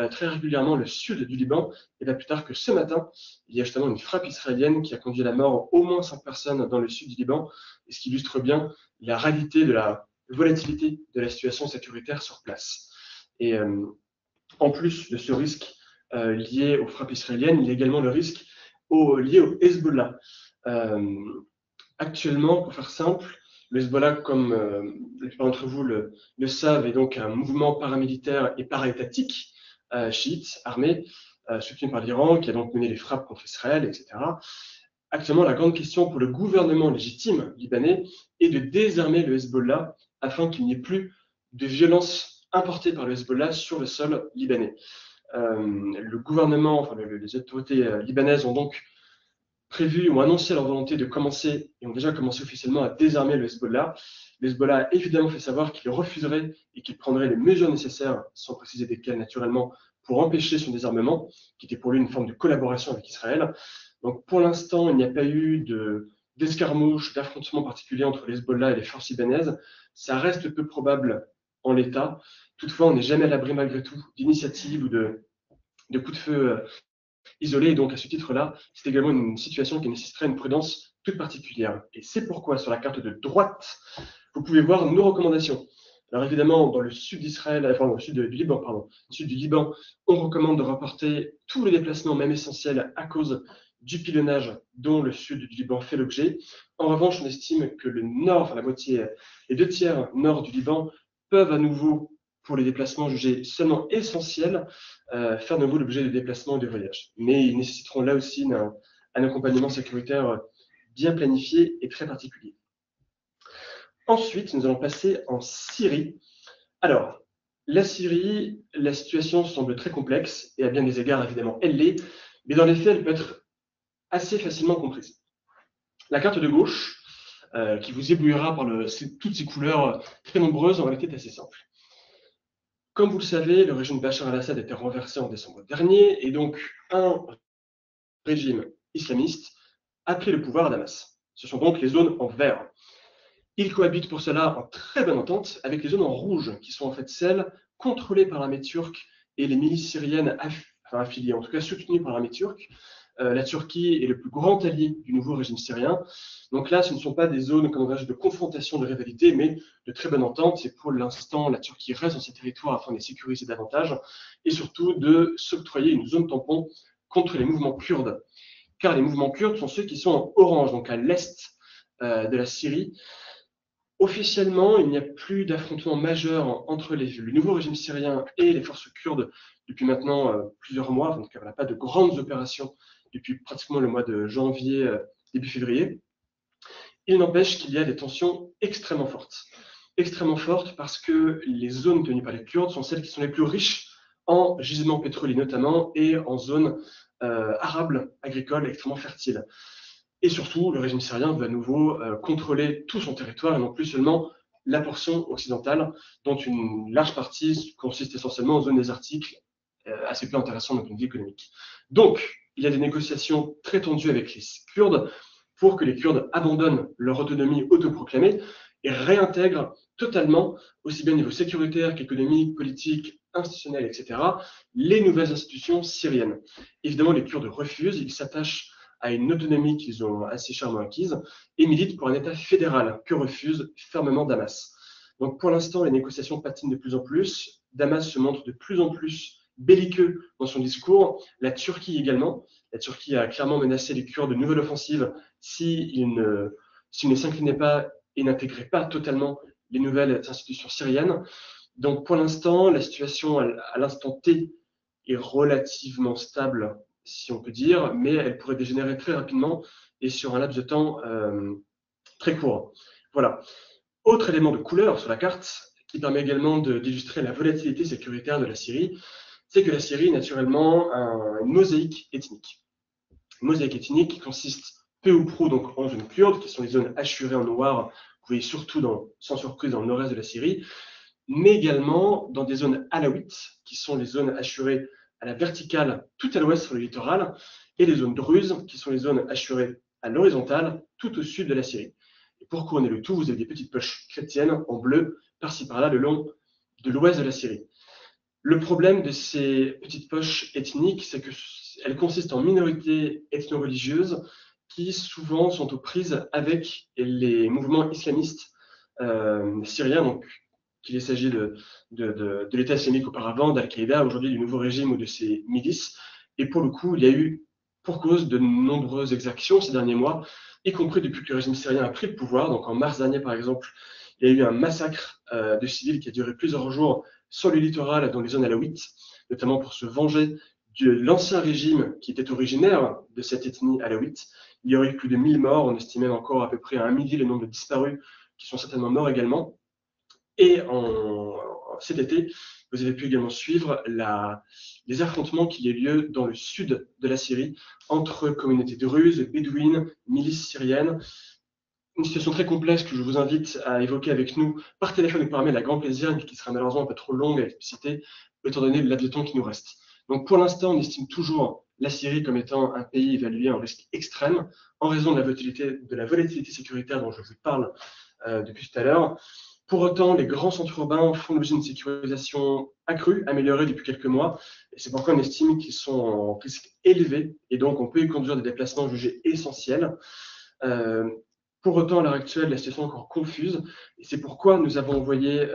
très régulièrement le sud du Liban. Et bien plus tard que ce matin, il y a justement une frappe israélienne qui a conduit à la mort au moins 5 personnes dans le sud du Liban, et ce qui illustre bien la réalité de la volatilité de la situation sécuritaire sur place. Et en plus de ce risque lié aux frappes israéliennes, il y a également le risque lié au Hezbollah. Actuellement, pour faire simple, le Hezbollah, comme la plupart d'entre vous le savent, est donc un mouvement paramilitaire et para-étatique chiite, armé, soutenu par l'Iran, qui a donc mené les frappes contre Israël, etc. Actuellement, la grande question pour le gouvernement légitime libanais est de désarmer le Hezbollah afin qu'il n'y ait plus de violence importée par le Hezbollah sur le sol libanais. Le gouvernement, enfin les autorités libanaises ont donc prévu ou annoncé leur volonté de commencer, et ont déjà commencé officiellement à désarmer le Hezbollah. Le Hezbollah a évidemment fait savoir qu'il refuserait et qu'il prendrait les mesures nécessaires, sans préciser desquelles naturellement, pour empêcher son désarmement, qui était pour lui une forme de collaboration avec Israël. Donc pour l'instant, il n'y a pas eu d'escarmouche, d'affrontement particulier entre le Hezbollah et les forces libanaises. Ça reste peu probable en l'état. Toutefois, on n'est jamais à l'abri malgré tout d'initiatives ou de coups de feu isolés. Et donc à ce titre-là, c'est également une situation qui nécessiterait une prudence toute particulière. Et c'est pourquoi sur la carte de droite, vous pouvez voir nos recommandations. Alors évidemment, dans le sud d'Israël, enfin au sud du Liban, sud du Liban, on recommande de reporter tous les déplacements, même essentiels, à cause du pilonnage dont le sud du Liban fait l'objet. En revanche, on estime que le nord, enfin la moitié, les 2/3 nord du Liban peuvent à nouveau, pour les déplacements jugés seulement essentiels, faire de nouveau l'objet de déplacements et de voyages. Mais ils nécessiteront là aussi un accompagnement sécuritaire bien planifié et très particulier. Ensuite, nous allons passer en Syrie. Alors, la Syrie, la situation semble très complexe, et à bien des égards, évidemment, elle l'est, mais dans les faits, elle peut être assez facilement comprise. La carte de gauche, qui vous éblouira par toutes ces couleurs très nombreuses, en réalité est assez simple. Comme vous le savez, le régime Bachar al-Assad a été renversé en décembre dernier, et donc un régime islamiste a pris le pouvoir à Damas. Ce sont donc les zones en vert. Ils cohabitent pour cela en très bonne entente avec les zones en rouge, qui sont en fait celles contrôlées par l'armée turque et les milices syriennes affiliées, en tout cas soutenues par l'armée turque. La Turquie est le plus grand allié du nouveau régime syrien. Donc là, ce ne sont pas des zones de confrontation, de rivalité, mais de très bonne entente. Et pour l'instant, la Turquie reste dans ces territoires afin de les sécuriser davantage et surtout de s'octroyer une zone tampon contre les mouvements kurdes. Car les mouvements kurdes sont ceux qui sont en orange, donc à l'est de la Syrie. Officiellement, il n'y a plus d'affrontement majeur entre le nouveau régime syrien et les forces kurdes depuis maintenant plusieurs mois. Donc, il n'y a pas de grandes opérations depuis pratiquement le mois de janvier, début février. Il n'empêche qu'il y a des tensions extrêmement fortes parce que les zones tenues par les Kurdes sont celles qui sont les plus riches en gisements pétroliers notamment et en zones arables agricoles extrêmement fertiles. Et surtout, le régime syrien veut à nouveau contrôler tout son territoire et non plus seulement la portion occidentale, dont une large partie consiste essentiellement en zones désertiques, assez peu intéressantes d'un point de vue économique. Donc, il y a des négociations très tendues avec les Kurdes pour que les Kurdes abandonnent leur autonomie autoproclamée et réintègrent totalement, aussi bien au niveau sécuritaire qu'économique, politique, institutionnel, etc., les nouvelles institutions syriennes. Évidemment, les Kurdes refusent, ils s'attachent à une autonomie qu'ils ont assez chèrement acquise et militent pour un État fédéral que refuse fermement Damas. Donc pour l'instant, les négociations patinent de plus en plus. Damas se montre de plus en plus belliqueux dans son discours. La Turquie également. La Turquie a clairement menacé les Kurdes de nouvelles offensives s'ils ne s'inclinaient pas et n'intégraient pas totalement les nouvelles institutions syriennes. Donc pour l'instant, la situation à l'instant T est relativement stable, si on peut dire, mais elle pourrait dégénérer très rapidement et sur un laps de temps très court. Voilà. Autre élément de couleur sur la carte, qui permet également d'illustrer la volatilité sécuritaire de la Syrie, c'est que la Syrie est naturellement une mosaïque ethnique. Une mosaïque ethnique qui consiste peu ou prou donc, en zones kurdes, qui sont les zones hachurées en noir, vous voyez surtout, sans surprise, dans le nord-est de la Syrie, mais également dans des zones alaouites, qui sont les zones hachurées à la verticale tout à l'ouest sur le littoral, et les zones druzes, qui sont les zones hachurées à l'horizontale tout au sud de la Syrie. Et pour couronner le tout, vous avez des petites poches chrétiennes en bleu, par-ci par-là, le long de l'ouest de la Syrie. Le problème de ces petites poches ethniques, c'est qu'elles consistent en minorités ethno-religieuses qui souvent sont aux prises avec les mouvements islamistes syriens, donc qu'il s'agit de l'État islamique auparavant, d'Al-Qaïda, aujourd'hui du nouveau régime ou de ses milices. Et pour le coup, il y a eu, pour cause de nombreuses exactions ces derniers mois, y compris depuis que le régime syrien a pris le pouvoir. Donc en mars dernier, par exemple, il y a eu un massacre de civils qui a duré plusieurs jours sur le littoral, dans les zones alaouites, notamment pour se venger de l'ancien régime qui était originaire de cette ethnie alaouite. Il y aurait eu plus de 1000 morts, on estimait encore à peu près à 1 millier le nombre de disparus qui sont certainement morts également. Et cet été, vous avez pu également suivre les affrontements qui ont lieu dans le sud de la Syrie entre communautés druzes, bédouines, milices syriennes. Une situation très complexe que je vous invite à évoquer avec nous par téléphone ou par mail à grand plaisir, mais qui sera malheureusement un peu trop longue à expliciter, étant donné le laps de temps qui nous reste. Donc pour l'instant, on estime toujours la Syrie comme étant un pays évalué à un risque extrême, en raison de la volatilité sécuritaire dont je vous parle depuis tout à l'heure. Pour autant, les grands centres urbains font l'objet d'une sécurisation accrue, améliorée depuis quelques mois, et c'est pourquoi on estime qu'ils sont en risque élevé, et donc on peut y conduire des déplacements jugés essentiels. Pour autant, à l'heure actuelle, la situation est encore confuse, et c'est pourquoi nous avons envoyé,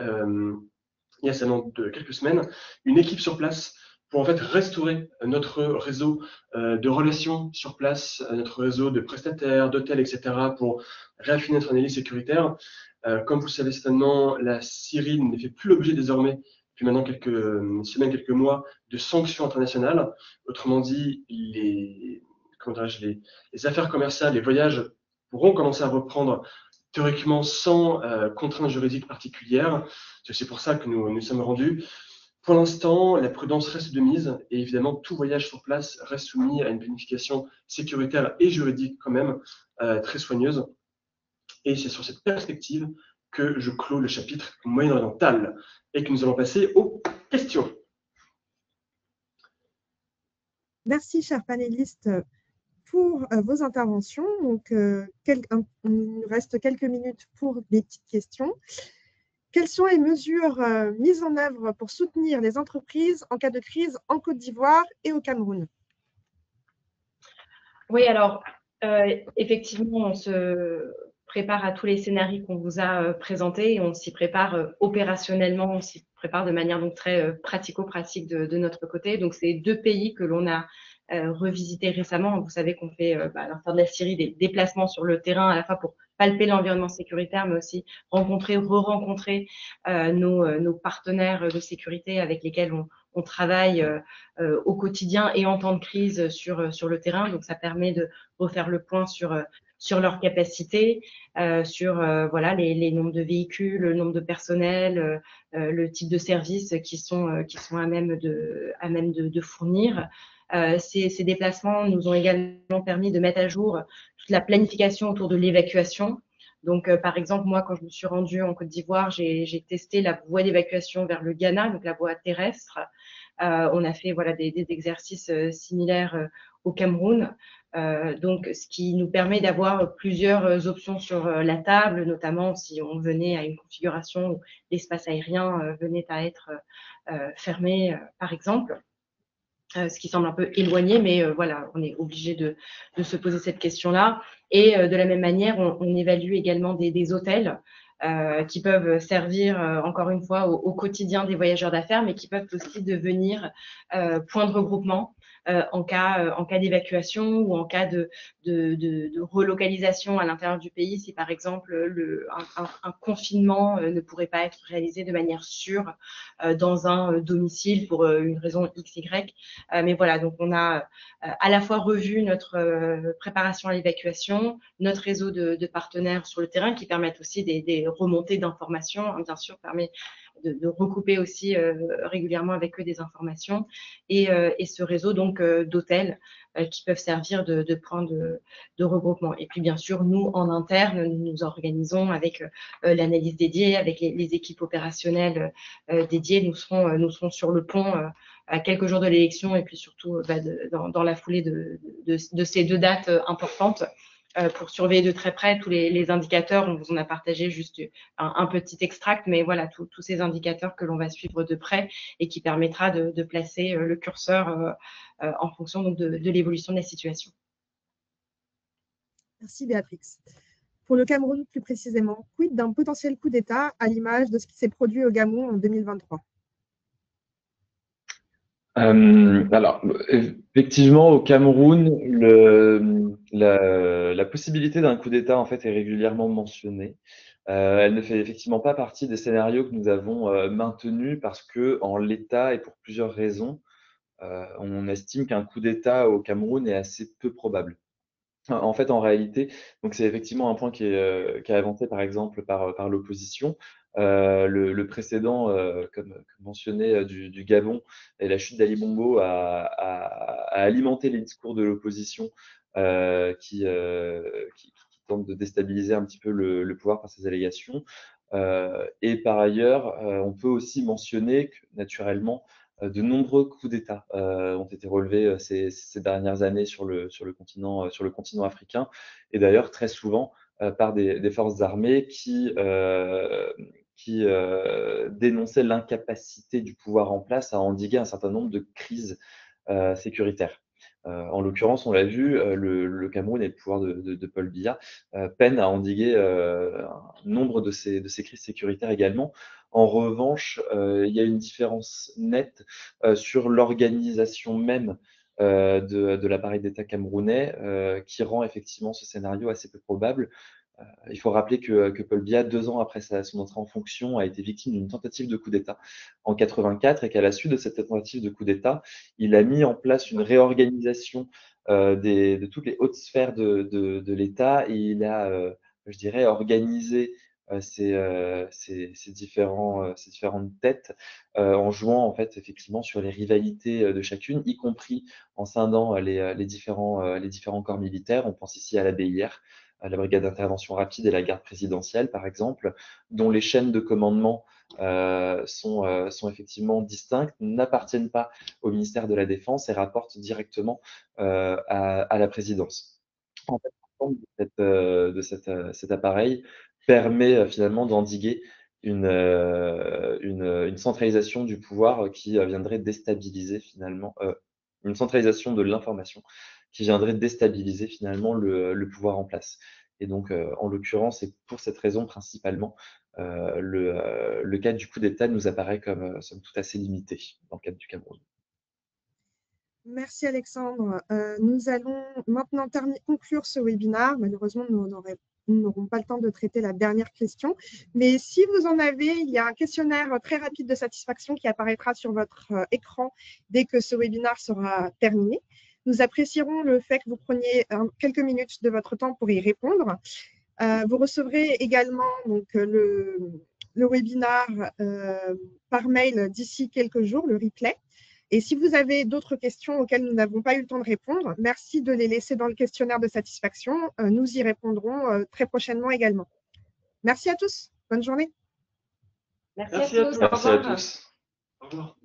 il y a seulement quelques semaines, une équipe sur place pour en fait restaurer notre réseau de relations sur place, notre réseau de prestataires, d'hôtels, etc., pour réaffiner notre analyse sécuritaire. Comme vous le savez certainement, la Syrie ne fait plus l'objet désormais, depuis maintenant quelques semaines, quelques mois, de sanctions internationales. Autrement dit, les affaires commerciales, les voyages pourront commencer à reprendre théoriquement sans contraintes juridiques particulières. C'est pour ça que nous sommes rendus. Pour l'instant, la prudence reste de mise et évidemment, tout voyage sur place reste soumis à une planification sécuritaire et juridique quand même très soigneuse. Et c'est sur cette perspective que je clôt le chapitre moyen-oriental et que nous allons passer aux questions. Merci, chers panélistes, pour vos interventions. Donc, il nous reste quelques minutes pour des petites questions. Quelles sont les mesures mises en œuvre pour soutenir les entreprises en cas de crise en Côte d'Ivoire et au Cameroun? Oui, alors, effectivement, on se prépare à tous les scénarios qu'on vous a présentés et on s'y prépare opérationnellement, on s'y prépare de manière donc très pratico-pratique de notre côté. Donc, c'est 2 pays que l'on a revisités récemment. Vous savez qu'on fait, à l'instar de la Syrie, des déplacements sur le terrain à la fois pour palper l'environnement sécuritaire, mais aussi rencontrer, re-rencontrer nos partenaires de sécurité avec lesquels on travaille au quotidien et en temps de crise sur le terrain. Donc, ça permet de refaire le point sur leurs capacités, sur voilà, les nombres de véhicules, le nombre de personnel, le type de services qui sont à même de fournir. Ces déplacements nous ont également permis de mettre à jour toute la planification autour de l'évacuation. Donc, par exemple, moi, quand je me suis rendue en Côte d'Ivoire, j'ai testé la voie d'évacuation vers le Ghana, donc la voie terrestre. On a fait voilà, des exercices similaires au Cameroun. Donc, ce qui nous permet d'avoir plusieurs options sur la table, notamment si on venait à une configuration où l'espace aérien venait à être fermé, par exemple. Ce qui semble un peu éloigné, mais voilà, on est obligé de se poser cette question-là. Et de la même manière, on évalue également des hôtels qui peuvent servir, encore une fois, au quotidien des voyageurs d'affaires, mais qui peuvent aussi devenir point de regroupement en cas d'évacuation ou en cas de relocalisation à l'intérieur du pays, si par exemple un confinement ne pourrait pas être réalisé de manière sûre dans un domicile pour une raison XY. Mais voilà, donc on a à la fois revu notre préparation à l'évacuation, notre réseau de partenaires sur le terrain qui permettent aussi des remontées d'informations, hein, bien sûr, permet de recouper aussi régulièrement avec eux des informations et ce réseau donc d'hôtels qui peuvent servir de point de regroupement. Et puis bien sûr, nous en interne, nous nous organisons avec l'analyse dédiée, avec les équipes opérationnelles dédiées. Nous serons sur le pont à quelques jours de l'élection et puis surtout dans la foulée de ces 2 dates importantes pour surveiller de très près tous les indicateurs. On vous en a partagé juste un petit extract, mais voilà, tous ces indicateurs que l'on va suivre de près et qui permettra de placer le curseur en fonction donc, de l'évolution de la situation. Merci Béatrix. Pour le Cameroun plus précisément, quid d'un potentiel coup d'État à l'image de ce qui s'est produit au Gabon en 2023? Alors, effectivement, au Cameroun, la possibilité d'un coup d'État en fait est régulièrement mentionnée. Elle ne fait effectivement pas partie des scénarios que nous avons maintenus parce que, en l'état et pour plusieurs raisons, on estime qu'un coup d'État au Cameroun est assez peu probable. En fait, en réalité, donc c'est effectivement un point qui est avancé par exemple par l'opposition. Le précédent, comme mentionné, du Gabon et la chute d'Ali Bongo a alimenté les discours de l'opposition qui tentent de déstabiliser un petit peu le pouvoir par ces allégations. Et par ailleurs, on peut aussi mentionner que naturellement, de nombreux coups d'État ont été relevés ces dernières années sur le continent africain, et d'ailleurs très souvent par des forces armées qui dénonçaient l'incapacité du pouvoir en place à endiguer un certain nombre de crises sécuritaires. En l'occurrence, on l'a vu, le Cameroun et le pouvoir de Paul Biya peinent à endiguer un nombre de ces crises sécuritaires également. En revanche, il y a une différence nette sur l'organisation même de l'appareil d'État camerounais qui rend effectivement ce scénario assez peu probable. Il faut rappeler que Paul Biya, 2 ans après son entrée en fonction, a été victime d'une tentative de coup d'État en 84 et qu'à la suite de cette tentative de coup d'État, il a mis en place une réorganisation de toutes les hautes sphères de l'État et il a, je dirais, organisé ces différentes têtes en jouant en fait effectivement sur les rivalités de chacune, y compris en scindant les différents corps militaires. On pense ici à la BIR, la brigade d'intervention rapide et la garde présidentielle, par exemple, dont les chaînes de commandement sont effectivement distinctes, n'appartiennent pas au ministère de la Défense et rapportent directement à la présidence. En fait, l'ensemble cet appareil permet finalement d'endiguer une centralisation du pouvoir qui viendrait déstabiliser finalement, une centralisation de l'information qui viendrait déstabiliser finalement le pouvoir en place. Et donc, en l'occurrence, et pour cette raison principalement, le cas du coup d'État nous apparaît comme somme toute assez limité dans le cadre du Cameroun. Merci Alexandre. Nous allons maintenant conclure ce webinaire. Malheureusement, nous n'aurons pas le temps de traiter la dernière question. Mais si vous en avez, il y a un questionnaire très rapide de satisfaction qui apparaîtra sur votre écran dès que ce webinaire sera terminé. Nous apprécierons le fait que vous preniez quelques minutes de votre temps pour y répondre. Vous recevrez également donc, le webinaire par mail d'ici quelques jours, le replay. Et si vous avez d'autres questions auxquelles nous n'avons pas eu le temps de répondre, merci de les laisser dans le questionnaire de satisfaction. Nous y répondrons très prochainement également. Merci à tous. Bonne journée. Merci à tous. Merci à tous. Au revoir.